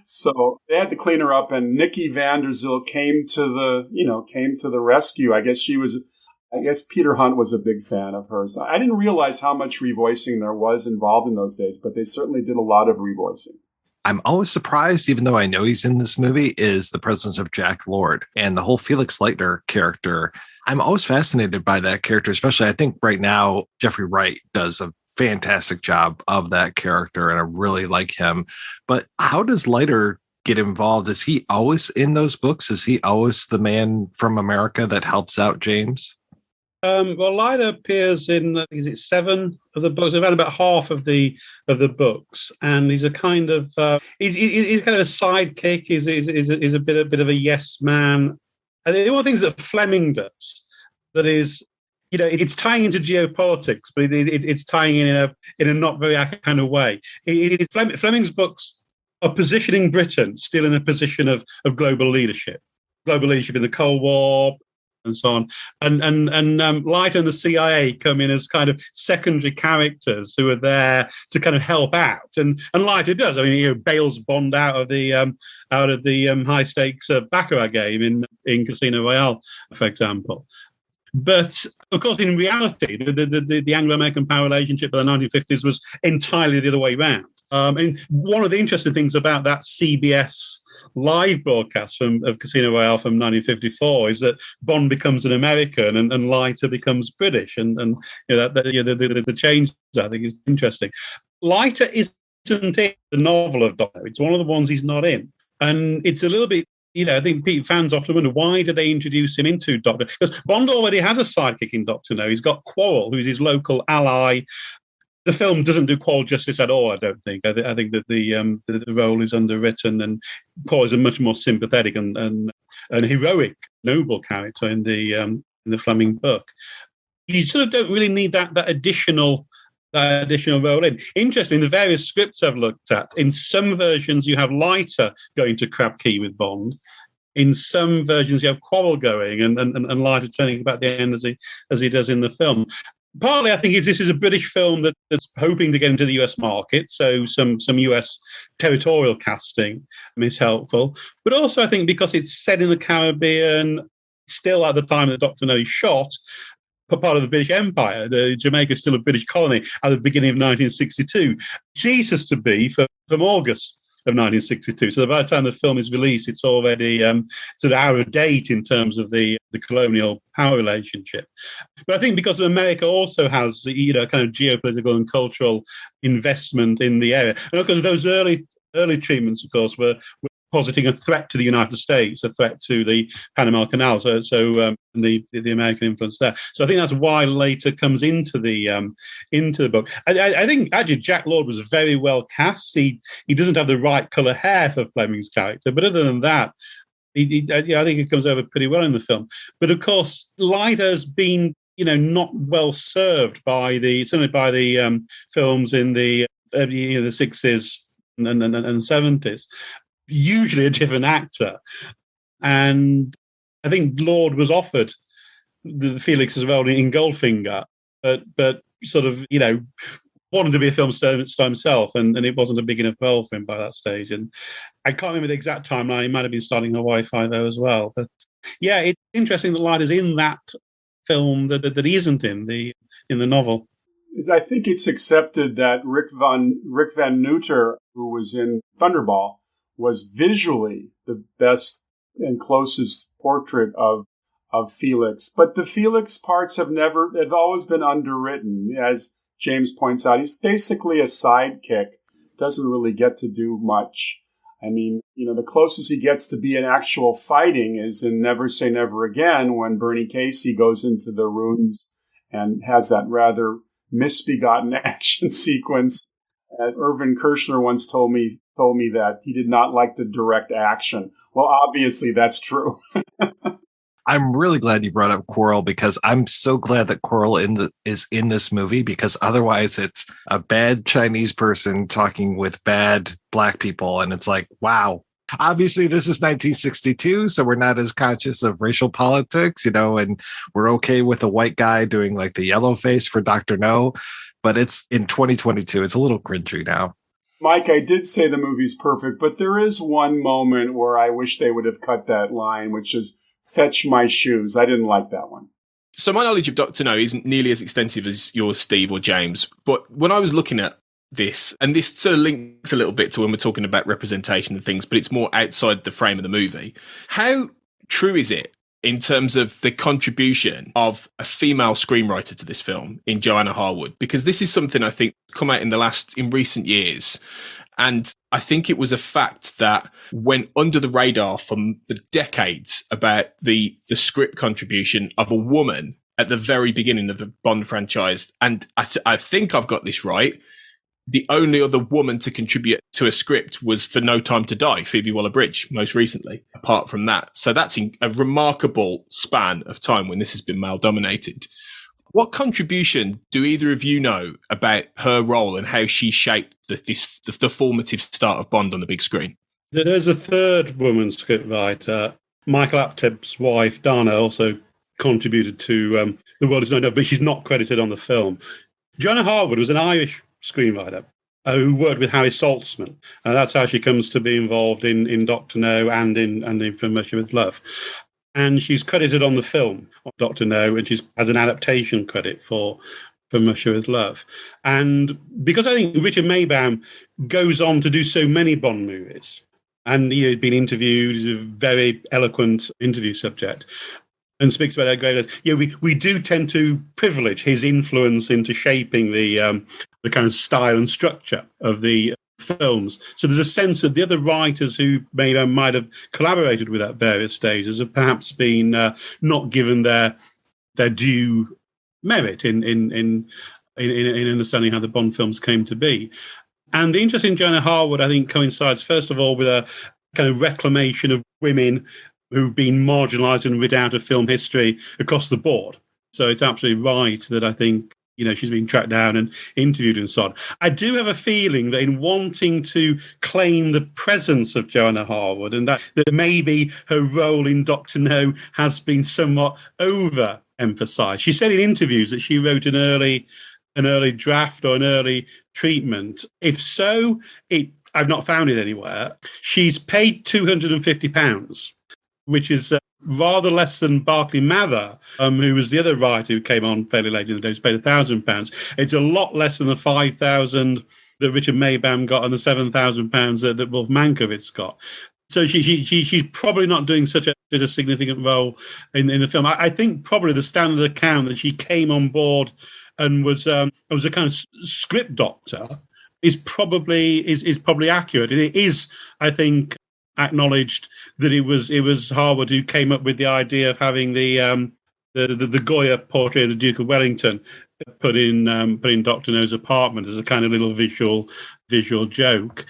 so they had to clean her up, and Nikki van der Zyl came to the rescue. I guess Peter Hunt was a big fan of hers. I didn't realize how much revoicing there was involved in those days, but they certainly did a lot of revoicing. I'm always surprised, even though I know he's in this movie, is the presence of Jack Lord and the whole Felix Leitner character. I'm always fascinated by that character, especially I think right now Jeffrey Wright does a fantastic job of that character, and I really like him. But how does Leitner get involved? Is he always in those books? Is he always the man from America that helps out James? Well, Leitner appears in 7 of the books, around about half of the books, and he's a kind of he's kind of a sidekick. He's a bit of a yes man. And one of the things that Fleming does that is, it's tying into geopolitics, but it's tying in a not very kind of way. Fleming's books are positioning Britain still in a position of global leadership in the Cold War, and so on, and Leitner and the CIA come in as kind of secondary characters who are there to kind of help out, and Leitner does. I mean, he bails Bond out of the high stakes baccarat game in Casino Royale, for example. But of course, in reality, the Anglo-American power relationship of the 1950s was entirely the other way around. And one of the interesting things about that CBS live broadcast of Casino Royale from 1954 is that Bond becomes an American and Leitner becomes British, and the change, I think, is interesting. Leitner isn't in the novel of Doctor No. It's one of the ones he's not in, and it's a little bit. I think fans often wonder, why do they introduce him into Doctor? Because Bond already has a sidekick in Doctor No. He's got Quarrel, who's his local ally. The film doesn't do Quarrel justice at all, I don't think. I think that the role is underwritten, and Quarrel is a much more sympathetic and heroic, noble character in the Fleming book. You sort of don't really need that additional role in. Interesting, the various scripts I've looked at, in some versions you have Leitner going to Crab Key with Bond. In some versions you have Quarrel going and Leitner turning back the end as he does in the film. Partly, I think this is a British film that's hoping to get into the US market, so some US territorial casting is helpful. But also, I think because it's set in the Caribbean, still at the time that Dr. No is shot, part of the British Empire. Jamaica is still a British colony at the beginning of 1962. Ceases to be from August of 1962. So by the time the film is released, it's already sort of out of date in terms of the colonial power relationship. But I think because America also has, kind of geopolitical and cultural investment in the area, and of course those early treatments, of course, were positing a threat to the United States, a threat to the Panama Canal, so the American influence there. So I think that's why later comes into the book. I think actually Jack Lord was very well cast. He doesn't have the right colour hair for Fleming's character, but other than that, I think it comes over pretty well in the film. But of course, Leiter has been not well served certainly by the films in the 60s and 70s. Usually a different actor, and I think Lord was offered the Felix's role in Goldfinger, but sort of wanted to be a film star himself, and it wasn't a big enough role for him by that stage. And I can't remember the exact timeline. He might have been starting Hawaii Five-0 as well. But yeah, it's interesting that Leiter's in that film that he isn't in the novel. I think it's accepted that Rick Van Neuter, who was in Thunderball, was visually the best and closest portrait of Felix. But the Felix parts have always been underwritten. As James points out, he's basically a sidekick, doesn't really get to do much. I mean, the closest he gets to being actual fighting is in Never Say Never Again, when Bernie Casey goes into the ruins and has that rather misbegotten action sequence. Irvin Kershner once told me that he did not like the direct action. Well, obviously that's true. I'm really glad you brought up Quarrel, because I'm so glad that Quarrel is in this movie, because otherwise it's a bad Chinese person talking with bad black people. And it's like, wow. Obviously, this is 1962, so we're not as conscious of racial politics, and we're okay with a white guy doing like the yellow face for Dr. No. But it's in 2022. It's a little cringy now. Mike, I did say the movie's perfect, but there is one moment where I wish they would have cut that line, which is fetch my shoes. I didn't like that one. So my knowledge of Dr. No isn't nearly as extensive as yours, Steve or James. But when I was looking at this, and this sort of links a little bit to when we're talking about representation and things, but it's more outside the frame of the movie. How true is it in terms of the contribution of a female screenwriter to this film in Joanna Harwood? Because this is something I think come out in recent years. And I think it was a fact that went under the radar for the decades about the script contribution of a woman at the very beginning of the Bond franchise. And I think I've got this right. The only other woman to contribute to a script was for No Time to Die, Phoebe Waller-Bridge, most recently, apart from that. So that's a remarkable span of time when this has been male-dominated. What contribution do either of you know about her role and how she shaped the formative start of Bond on the big screen? There's a third woman scriptwriter. Michael Apteb's wife, Dana, also contributed to The World Is Not Enough, but she's not credited on the film. Joanna Harwood was an Irish screenwriter who worked with Harry Saltzman. That's how she comes to be involved in Dr. No and in From Russia with Love. And she's credited on the film, Dr. No, and she has an adaptation credit for From Russia with Love. And because I think Richard Maybaum goes on to do so many Bond movies, and he's been interviewed, he's a very eloquent interview subject, and speaks about how great it is. We do tend to privilege his influence into shaping the kind of style and structure of the films. So there's a sense that the other writers who might have collaborated with at various stages have perhaps been not given their due merit in understanding how the Bond films came to be. And the interest in Joanna Harwood, I think, coincides, first of all, with a kind of reclamation of women who've been marginalised and rid out of film history across the board. So it's absolutely right that I think, she's been tracked down and interviewed and so on. I do have a feeling that in wanting to claim the presence of Joanna Harwood, and that maybe her role in Dr. No has been somewhat overemphasised. She said in interviews that she wrote an early draft or an early treatment. If so, I've not found it anywhere. She's paid £250, which is rather less than Barclay Mather, who was the other writer who came on fairly late in the day, who's paid £1,000. It's a lot less than the 5,000 that Richard Maybaum got and the £7,000 that Wolf Mankiewicz got. So she's probably not doing such a significant role in the film. I think probably the standard account that she came on board and was a kind of script doctor is probably accurate. And it is, I think, acknowledged that it was Harwood who came up with the idea of having the Goya portrait of the Duke of Wellington put in Dr. No's apartment as a kind of little visual joke.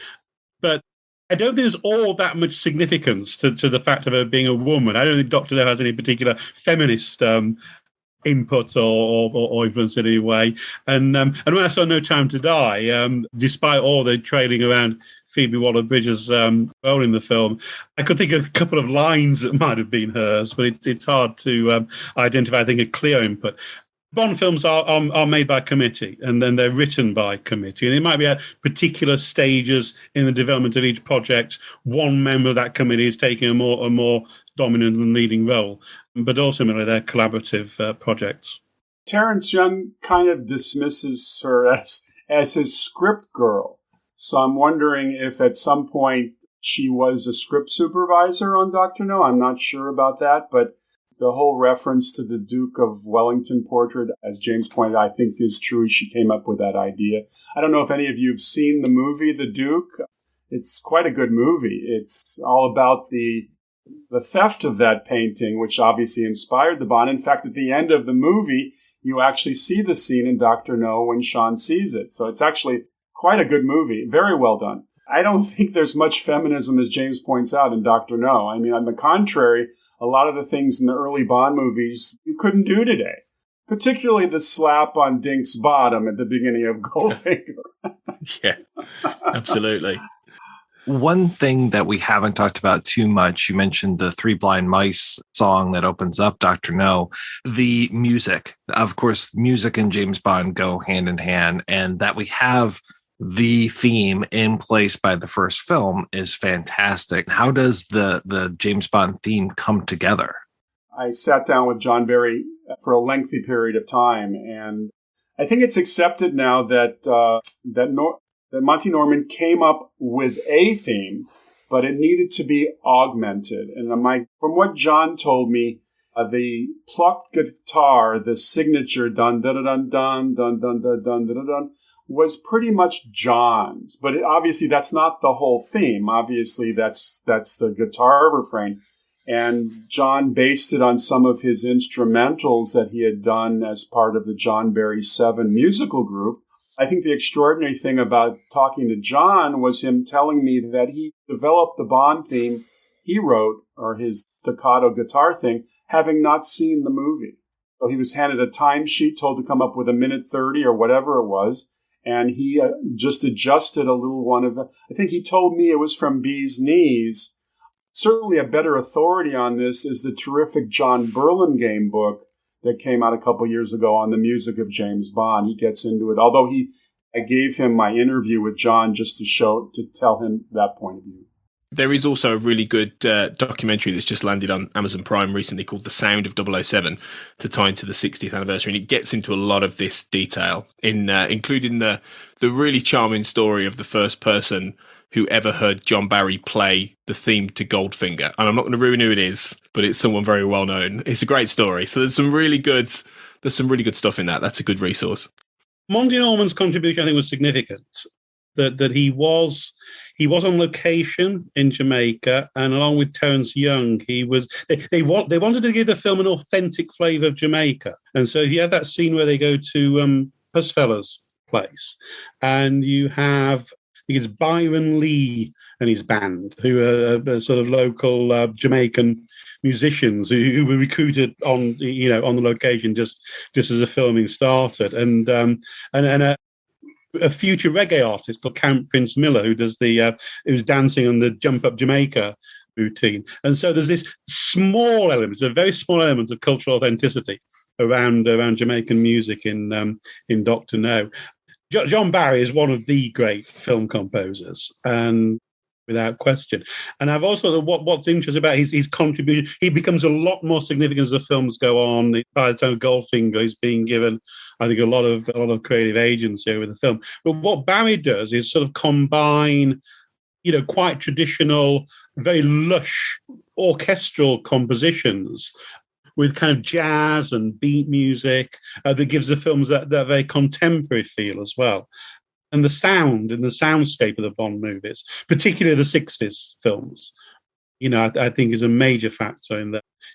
But I don't think there's all that much significance to the fact of her being a woman. I don't think Dr. No has any particular feminist input or influence in any way. And when I saw No Time to Die, despite all the trailing around Phoebe Waller-Bridge's role in the film, I could think of a couple of lines that might have been hers, but it's hard to identify, I think, a clear input. Bond films are made by committee, and then they're written by committee. And it might be at particular stages in the development of each project, one member of that committee is taking a more dominant and leading role. But ultimately, they're collaborative projects. Terence Young kind of dismisses her as his script girl. So I'm wondering if at some point she was a script supervisor on Dr. No. I'm not sure about that, but the whole reference to the Duke of Wellington portrait, as James pointed out, I think is true. She came up with that idea. I don't know if any of you have seen the movie, The Duke. It's quite a good movie. It's all about the theft of that painting, which obviously inspired the Bond. In fact, at the end of the movie, you actually see the scene in Dr. No when Sean sees it. So it's actually quite a good movie. Very well done. I don't think there's much feminism, as James points out, in Dr. No. I mean, on the contrary, a lot of the things in the early Bond movies you couldn't do today, particularly the slap on Dink's bottom at the beginning of Goldfinger. Yeah, absolutely. One thing that we haven't talked about too much, you mentioned the Three Blind Mice song that opens up Dr. No. The music, of course, music and James Bond go hand in hand, and that we have the theme in place by the first film is fantastic. How does the James Bond theme come together? I sat down with John Barry for a lengthy period of time, and I think it's accepted now that Monty Norman came up with a theme, but it needed to be augmented. And from what John told me, the plucked guitar, the signature dun dun dun dun dun dun dun dun dun dun, was pretty much John's, but obviously that's not the whole theme. Obviously that's the guitar refrain. And John based it on some of his instrumentals that he had done as part of the John Barry 7 musical group. I think the extraordinary thing about talking to John was him telling me that he developed the Bond theme he wrote, or his staccato guitar thing, having not seen the movie. So he was handed a timesheet, told to come up with a minute 30 or whatever it was. And he just adjusted a little one of the, I think he told me it was from Bee's Knees. Certainly a better authority on this is the terrific John Burlingame book that came out a couple years ago on the music of James Bond. He gets into it, although I gave him my interview with John just to tell him that point of view. There is also a really good documentary that's just landed on Amazon Prime recently called The Sound of 007 to tie into the 60th anniversary. And it gets into a lot of this detail, including the really charming story of the first person who ever heard John Barry play the theme to Goldfinger. And I'm not going to ruin who it is, but it's someone very well known. It's a great story. So there's some really good stuff in that. That's a good resource. Monty Norman's contribution, I think, was significant. That he was on location in Jamaica, and along with Terence Young, they wanted to give the film an authentic flavour of Jamaica. And so you have that scene where they go to Pussfella's place, and you have, I think it's Byron Lee and his band, who are sort of local Jamaican musicians who were recruited on the location just as the filming started, and a future reggae artist called Count Prince Miller, who does who's dancing on the Jump Up Jamaica routine. And so there's this a very small element of cultural authenticity around Jamaican music in Dr. No. John Barry is one of the great film composers, and without question. And I've also what's interesting about his contribution. He becomes a lot more significant as the films go on. By the time Goldfinger is being given, I think, a lot of creative agency with the film. But what Barry does is sort of combine, quite traditional, very lush orchestral compositions with kind of jazz and beat music that gives the films that very contemporary feel as well. And the sound and the soundscape of the Bond movies, particularly the 60s films, I think is a major factor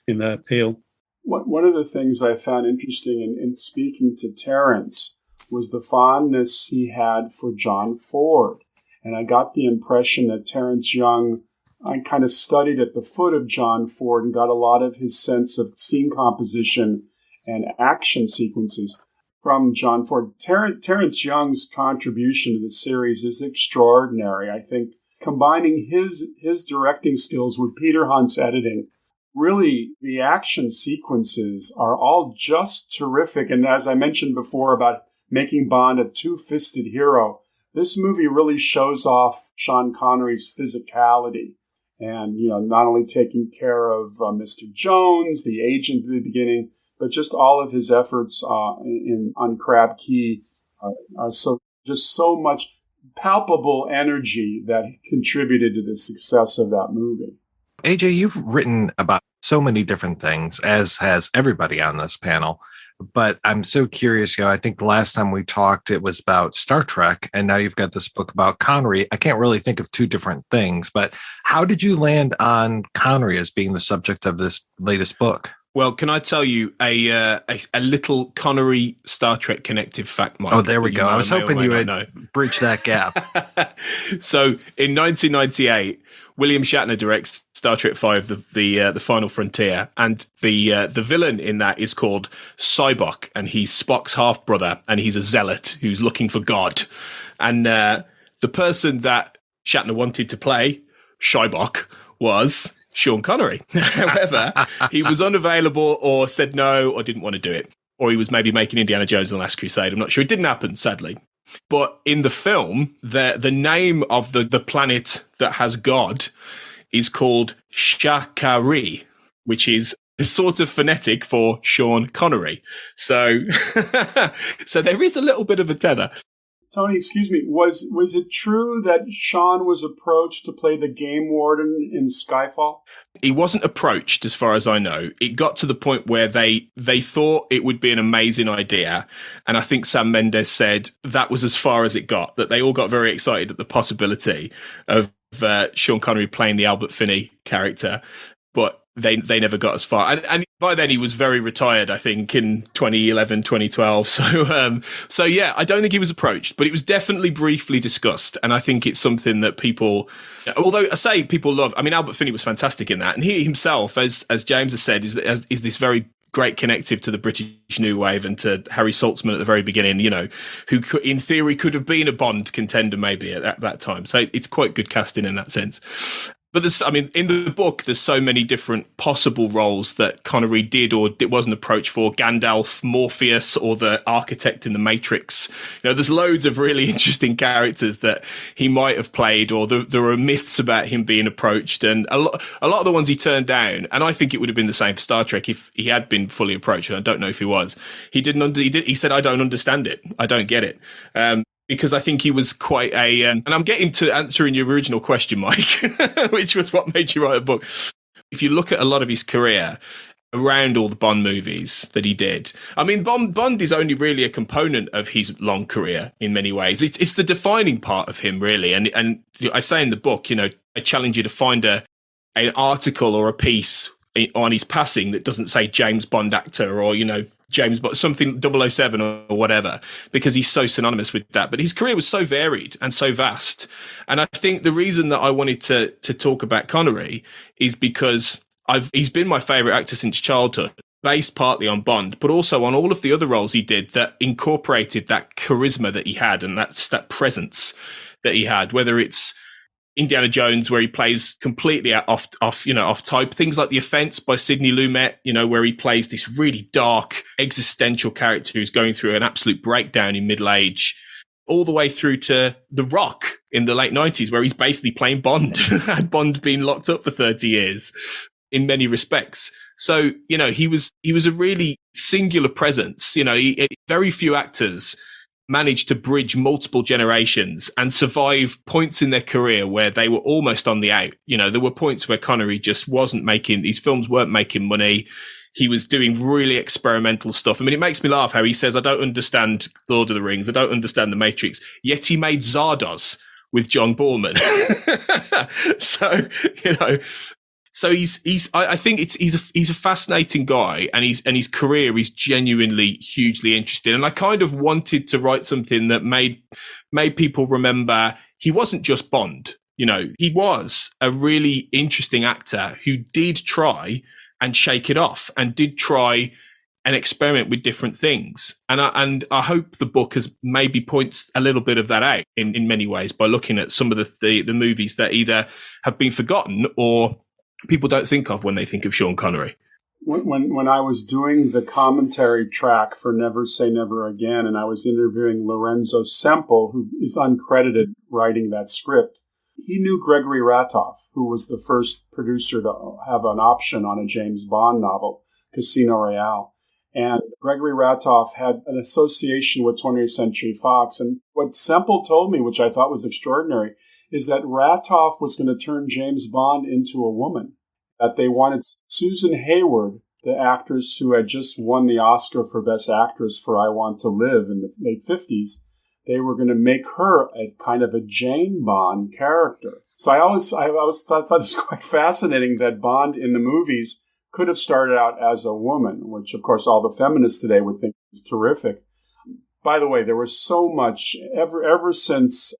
in their appeal. One of the things I found interesting in speaking to Terence was the fondness he had for John Ford. And I got the impression that Terence Young, I kind of studied at the foot of John Ford and got a lot of his sense of scene composition and action sequences from John Ford. Terence Young's contribution to the series is extraordinary. I think combining his directing skills with Peter Hunt's editing, really the action sequences are all just terrific. And as I mentioned before about making Bond a two-fisted hero, this movie really shows off Sean Connery's physicality. And, not only taking care of Mr. Jones, the agent at the beginning, but just all of his efforts on Crab Key are so much palpable energy that contributed to the success of that movie. AJ, you've written about so many different things, as has everybody on this panel. But I'm so curious, I think the last time we talked, it was about Star Trek, and now you've got this book about Connery. I can't really think of two different things, but how did you land on Connery as being the subject of this latest book? Well, can I tell you a little Connery Star Trek connective fact, Mike? Oh, there we go. I was hoping you would breach that gap. So in 1998, William Shatner directs Star Trek V, the Final Frontier, and the villain in that is called Sybok, and he's Spock's half brother, and he's a zealot who's looking for God. And the person that Shatner wanted to play Sybok was Sean Connery. However, he was unavailable or said no or didn't want to do it. Or he was maybe making Indiana Jones and the Last Crusade. I'm not sure. It didn't happen, sadly. But in the film, the name of the planet that has God is called Shakari, which is sort of phonetic for Sean Connery. So, so there is a little bit of a tether. Tony, excuse me, was it true that Sean was approached to play the game warden in Skyfall? He wasn't approached, as far as I know. It got to the point where they thought it would be an amazing idea. And I think Sam Mendes said that was as far as it got, that they all got very excited at the possibility of Sean Connery playing the Albert Finney character. But they never got as far. And by then he was very retired, I think, in 2011, 2012. So yeah, I don't think he was approached, but it was definitely briefly discussed. And I think it's something that people, although I say people love, I mean, Albert Finney was fantastic in that. And he himself, as James has said, is this very great connective to the British New Wave and to Harry Saltzman at the very beginning, who could, in theory could have been a Bond contender maybe at that time. So it's quite good casting in that sense. But in the book, there's so many different possible roles that Connery did or wasn't approached for. Gandalf, Morpheus, or the architect in The Matrix. There's loads of really interesting characters that he might have played, or there are myths about him being approached, and a lot of the ones he turned down. And I think it would have been the same for Star Trek if he had been fully approached. And I don't know if he was. He said, "I don't understand it. I don't get it." Because I think he was quite and I'm getting to answering your original question, Mike, which was what made you write a book. If you look at a lot of his career around all the Bond movies that he did, I mean, Bond is only really a component of his long career in many ways. It's the defining part of him, really. And I say in the book, I challenge you to find an article or a piece on his passing that doesn't say James Bond actor or, James Bond, something 007 or whatever, because he's so synonymous with that. But his career was so varied and so vast. And I think the reason that I wanted to talk about Connery is because he's been my favourite actor since childhood, based partly on Bond, but also on all of the other roles he did that incorporated that charisma that he had and that presence that he had, whether it's Indiana Jones, where he plays completely off type. Things like The Offense by Sidney Lumet, where he plays this really dark existential character who's going through an absolute breakdown in middle age. all the way through to The Rock in the late 90s, where he's basically playing Bond. Had Bond been locked up for 30 years in many respects. So, he was a really singular presence. Very few actors managed to bridge multiple generations and survive points in their career where they were almost on the out. There were points where Connery just wasn't making, these films weren't making money. He was doing really experimental stuff. I mean, it makes me laugh how he says, I don't understand Lord of the Rings. I don't understand The Matrix. Yet he made Zardoz with John Borman. So, I think he's a fascinating guy, and his career is genuinely hugely interesting. And I kind of wanted to write something that made people remember he wasn't just Bond. He was a really interesting actor who did try and shake it off and did try and experiment with different things. And I hope the book has maybe points a little bit of that out in many ways by looking at some of the movies that either have been forgotten or people don't think of when they think of Sean Connery. When I was doing the commentary track for Never Say Never Again, and I was interviewing Lorenzo Semple, who is uncredited writing that script, he knew Gregory Ratoff, who was the first producer to have an option on a James Bond novel, Casino Royale. And Gregory Ratoff had an association with 20th Century Fox. And what Semple told me, which I thought was extraordinary, is that Ratoff was going to turn James Bond into a woman. That they wanted Susan Hayward, the actress who had just won the Oscar for Best Actress for I Want to Live in the late 50s, they were going to make her a kind of a Jane Bond character. So I always thought it was quite fascinating that Bond in the movies could have started out as a woman, which of course all the feminists today would think is terrific. By the way, there was so much, ever since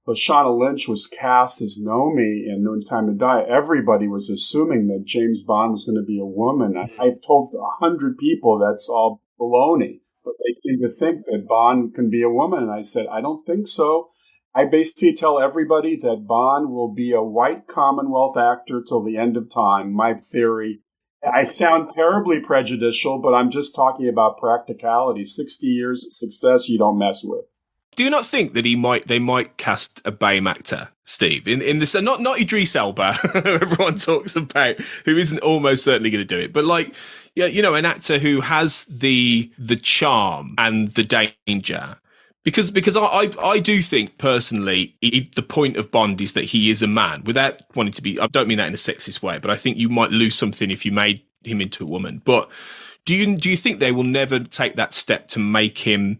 Lashana Lynch was cast as Nomi in No Time to Die, everybody was assuming that James Bond was going to be a woman. I've told 100 people that's all baloney. But they seem to think that Bond can be a woman. And I said, I don't think so. I basically tell everybody that Bond will be a white Commonwealth actor till the end of time. My theory. I sound terribly prejudicial, but I'm just talking about practicality. 60 years of success you don't mess with. Do you not think that they might cast a BAME actor, Steve, in this? Not Idris Elba, who everyone talks about, who isn't almost certainly going to do it, but an actor who has the charm and the danger. Because I do think personally the point of Bond is that he is a man without wanting to be. I don't mean that in a sexist way, but I think you might lose something if you made him into a woman. But do you think they will never take that step to make him,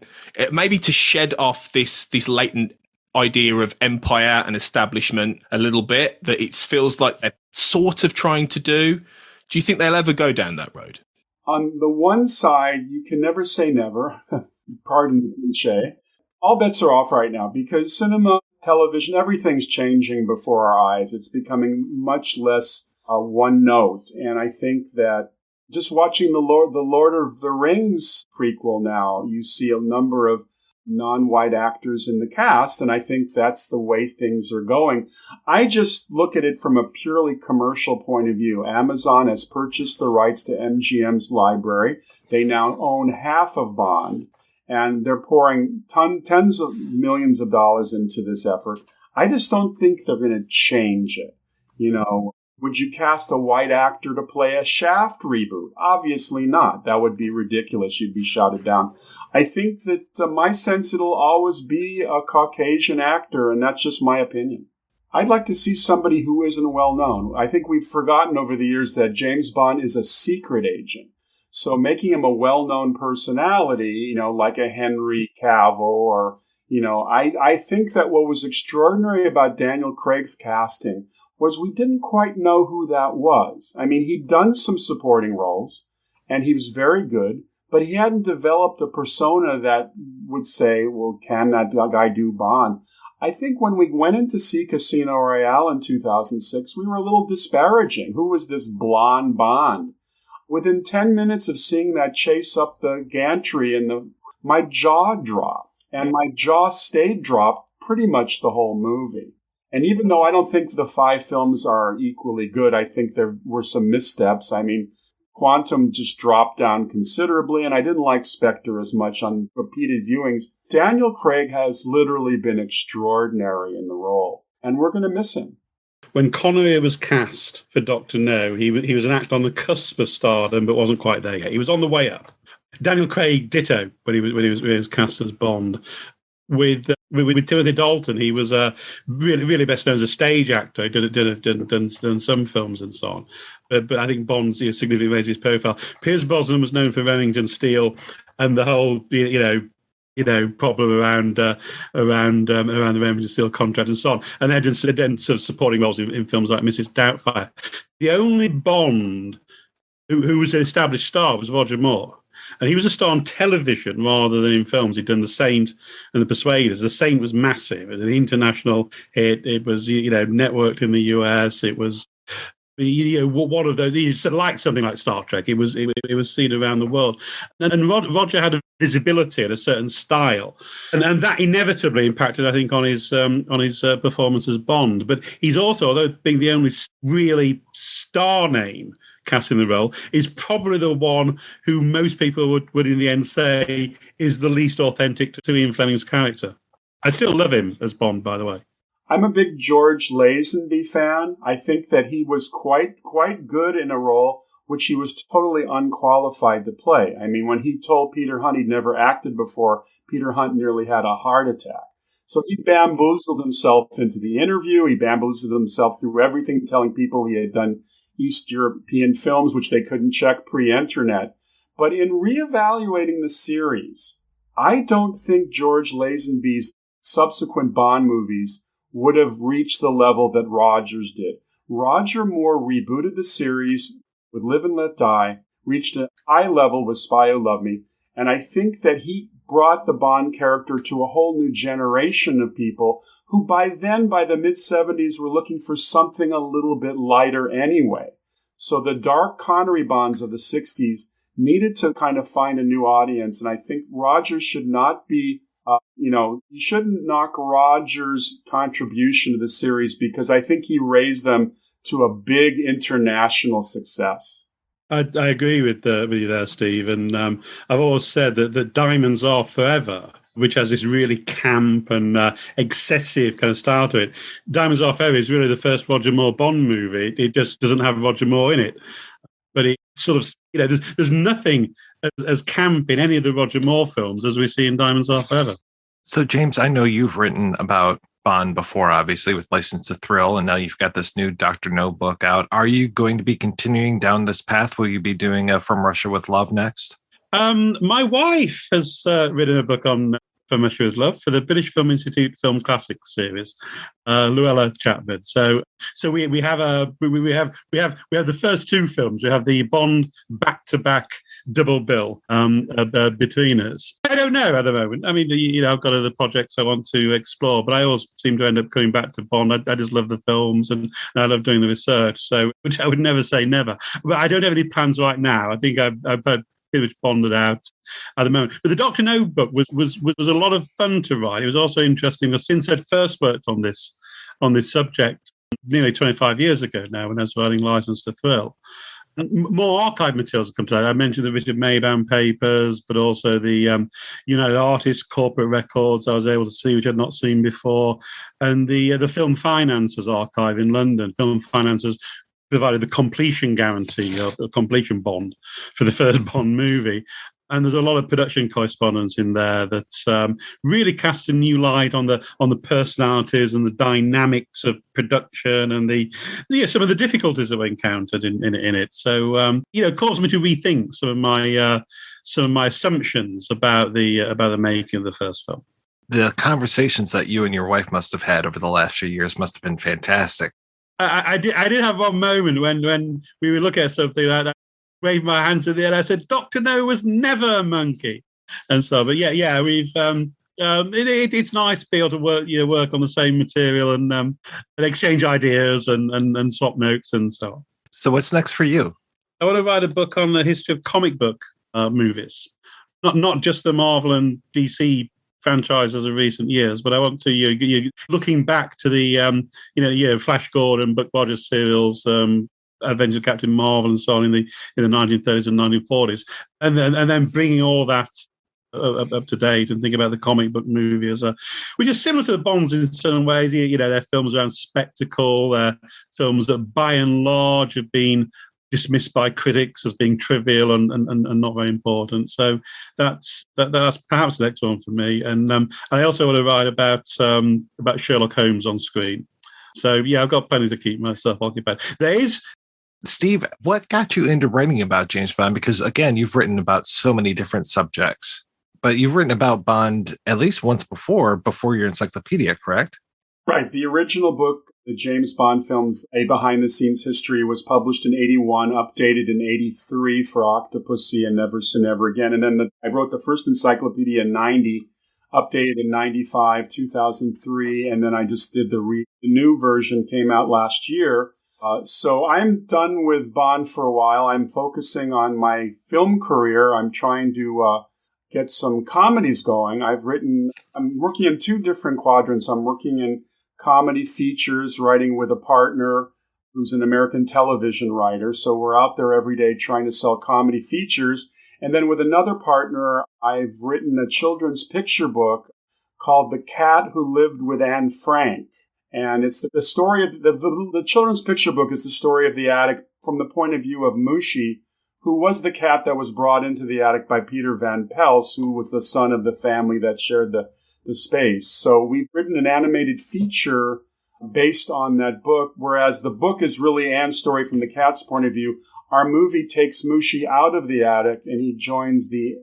maybe to shed off this latent idea of empire and establishment a little bit that it feels like they're sort of trying to do? Do you think they'll ever go down that road? On the one side, you can never say never. Pardon the cliche. All bets are off right now because cinema, television, everything's changing before our eyes. It's becoming much less one note. And I think that just watching the Lord of the Rings prequel now, you see a number of non-white actors in the cast, and I think that's the way things are going. I just look at it from a purely commercial point of view. Amazon has purchased the rights to MGM's library. They now own half of Bond, and they're pouring tens of millions of dollars into this effort. I just don't think they're going to change it. Would you cast a white actor to play a Shaft reboot? Obviously not. That would be ridiculous. You'd be shouted down. I think that my sense it'll always be a Caucasian actor, and that's just my opinion. I'd like to see somebody who isn't well known. I think we've forgotten over the years that James Bond is a secret agent. So making him a well-known personality, like a Henry Cavill or, I think that what was extraordinary about Daniel Craig's casting was we didn't quite know who that was. I mean, he'd done some supporting roles, and he was very good, but he hadn't developed a persona that would say, well, can that guy do Bond? I think when we went in to see Casino Royale in 2006, we were a little disparaging. Who was this blonde Bond? Within 10 minutes of seeing that chase up the gantry, my jaw dropped, and my jaw stayed dropped pretty much the whole movie. And even though I don't think the 5 films are equally good, I think there were some missteps. I mean, Quantum just dropped down considerably, and I didn't like Spectre as much on repeated viewings. Daniel Craig has literally been extraordinary in the role, and we're going to miss him. When Connery was cast for Dr. No, he was an actor on the cusp of stardom, but wasn't quite there yet. He was on the way up. Daniel Craig, ditto, when he was cast as Bond. With Timothy Dalton, he was really best known as a stage actor. He done some films and so on. But I think Bond's significantly raised his profile. Pierce Brosnan was known for Remington Steele and the whole problem around the Remington Steele contract and so on. And then sort of supporting roles in films like Mrs. Doubtfire. The only Bond who was an established star was Roger Moore. And he was a star on television rather than in films. He'd done The Saint and The Persuaders. The Saint was massive. It was an international hit. It was, networked in the US. It was, one of those. He liked something like Star Trek. It was seen around the world. And Roger had a visibility and a certain style, and that inevitably impacted, I think, on his performance as Bond. But he's also, although being the only really star name cast in the role, is probably the one who most people would in the end say is the least authentic to Ian Fleming's character. I still love him as Bond, by the way. I'm a big George Lazenby fan. I think that he was quite good in a role which he was totally unqualified to play. I mean, when he told Peter Hunt he'd never acted before, Peter Hunt nearly had a heart attack. So he bamboozled himself into the interview. He bamboozled himself through everything, telling people he had done East European films, which they couldn't check pre-internet. But in reevaluating the series, I don't think George Lazenby's subsequent Bond movies would have reached the level that Rogers did. Roger Moore rebooted the series with Live and Let Die, reached a high level with Spy Who Loved Me, and I think that he brought the Bond character to a whole new generation of people who by the mid-'70s, were looking for something a little bit lighter anyway. So the dark Connery Bonds of the 60s needed to kind of find a new audience, and I think Rogers should not be, you shouldn't knock Rogers' contribution to the series, because I think he raised them to a big international success. I agree with you there, Steve, and I've always said that Diamonds Are Forever, which has this really camp and excessive kind of style to it. Diamonds Are Forever is really the first Roger Moore Bond movie. It just doesn't have Roger Moore in it. But it sort of, there's nothing as camp in any of the Roger Moore films as we see in Diamonds Are Forever. So, James, I know you've written about Bond before, obviously, with License to Thrill, and now you've got this new Dr. No book out. Are you going to be continuing down this path? Will you be doing From Russia with Love next? My wife has written a book on From Russia with Love for the British Film Institute Film Classics series, Llewellyn Chapman. So we have the first two films. We have the Bond back-to-back double bill between us. I don't know at the moment. I mean, I've got other projects I want to explore, but I always seem to end up coming back to Bond. I just love the films and I love doing the research. So, which I would never say never. But I don't have any plans right now. I think I've pretty much bonded out at the moment. But the Dr. No book was a lot of fun to write. It was also interesting because since I'd first worked on this subject nearly 25 years ago now, when I was writing License to Thrill, and more archive materials have come to light. I mentioned the Richard Maybaum papers, but also the United Artists corporate records I was able to see, which I'd not seen before, and the Film Financers archive in London. Film Financers provided the completion guarantee, or completion bond, for the first Bond movie. And there's a lot of production correspondence in there that really casts a new light on the personalities and the dynamics of production and some of the difficulties that were encountered in it. So it caused me to rethink some of my assumptions about the making of the first film. The conversations that you and your wife must have had over the last few years must have been fantastic. I did have one moment when we were looking at something like that. Waved my hands in the air. I said, "Dr. No was never a monkey," and so. But yeah, we've. It's nice to be able to work on the same material and exchange ideas and swap notes and so on. So what's next for you? I want to write a book on the history of comic book movies, not just the Marvel and DC franchises of recent years, but I want to looking back to the Flash Gordon, Buck Rogers serials. Adventures of Captain Marvel and so on in the 1930s and 1940s, and then bringing all that up to date and think about the comic book movie which is similar to the Bonds in certain ways. They're films around spectacle, they're films that by and large have been dismissed by critics as being trivial and not very important. So that's perhaps the next one for me. And I also want to write about Sherlock Holmes on screen. So yeah, I've got plenty to keep myself occupied. There is. Steve, what got you into writing about James Bond? Because again, you've written about so many different subjects, but you've written about Bond at least once before your Encyclopedia, correct? Right. The original book, the James Bond films, A Behind-the-Scenes History, was published in 81, updated in 83 for Octopussy and Never Say Never Again. And then I wrote the first encyclopedia in 90, updated in 95, 2003, and then I just did the new version came out last year. So I'm done with Bond for a while. I'm focusing on my film career. I'm trying to get some comedies going. I'm working in two different quadrants. I'm working in comedy features, writing with a partner who's an American television writer. So we're out there every day trying to sell comedy features. And then with another partner, I've written a children's picture book called The Cat Who Lived with Anne Frank. And it's the story of the children's picture book is the story of the attic from the point of view of Mushi, who was the cat that was brought into the attic by Peter Van Pels, who was the son of the family that shared the space. So we've written an animated feature based on that book, whereas the book is really Anne's story from the cat's point of view. Our movie takes Mushi out of the attic and he joins the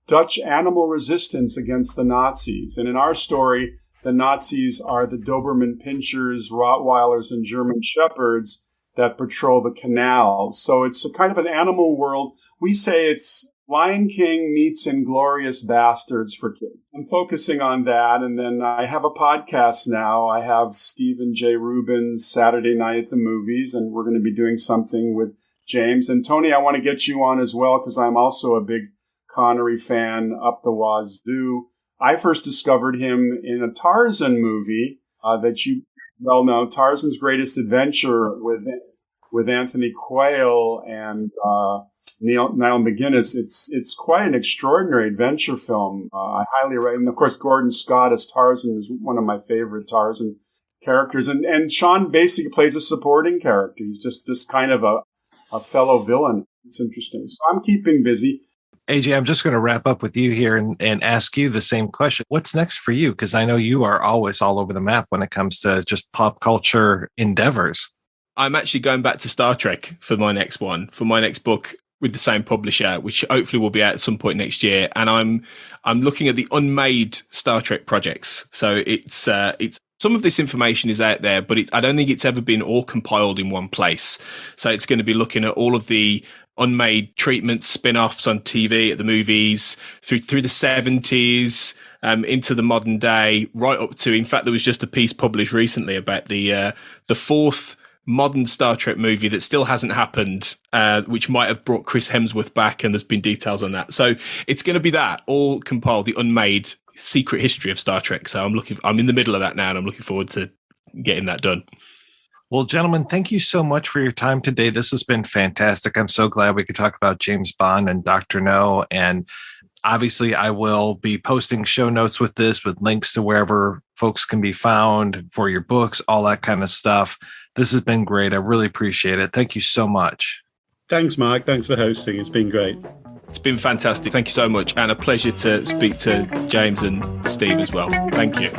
Dutch animal resistance against the Nazis. And in our story, the Nazis are the Doberman Pinschers, Rottweilers, and German Shepherds that patrol the canals. So it's a kind of an animal world. We say it's Lion King meets Inglourious Bastards for kids. I'm focusing on that. And then I have a podcast now. I have Stephen J. Rubin's Saturday Night at the Movies, and we're going to be doing something with James. And Tony, I want to get you on as well because I'm also a big Connery fan up the wazoo. I first discovered him in a Tarzan movie that you well know, Tarzan's Greatest Adventure with Anthony Quayle and Niall McGuinness. It's quite an extraordinary adventure film. I highly recommend. And of course, Gordon Scott as Tarzan is one of my favorite Tarzan characters. And Sean basically plays a supporting character. He's just kind of a fellow villain. It's interesting. So I'm keeping busy. AJ, I'm just going to wrap up with you here and ask you the same question. What's next for you? Because I know you are always all over the map when it comes to just pop culture endeavors. I'm actually going back to Star Trek for my next one, for my next book with the same publisher, which hopefully will be out at some point next year. And I'm looking at the unmade Star Trek projects. So it's some of this information is out there, but I don't think it's ever been all compiled in one place. So it's going to be looking at all of the unmade treatments, spin-offs on TV, at the movies, through the 70s, into the modern day, right up to, in fact, there was just a piece published recently about the fourth modern Star Trek movie that still hasn't happened, which might have brought Chris Hemsworth back, and there's been details on that. So it's going to be that, all compiled, the unmade secret history of Star Trek. So I'm in the middle of that now, and I'm looking forward to getting that done. Well, gentlemen, thank you so much for your time today. This has been fantastic. I'm so glad we could talk about James Bond and Dr. No. And obviously, I will be posting show notes with this, with links to wherever folks can be found for your books, all that kind of stuff. This has been great. I really appreciate it. Thank you so much. Thanks, Mike. Thanks for hosting. It's been great. It's been fantastic. Thank you so much. And a pleasure to speak to James and Steve as well. Thank you.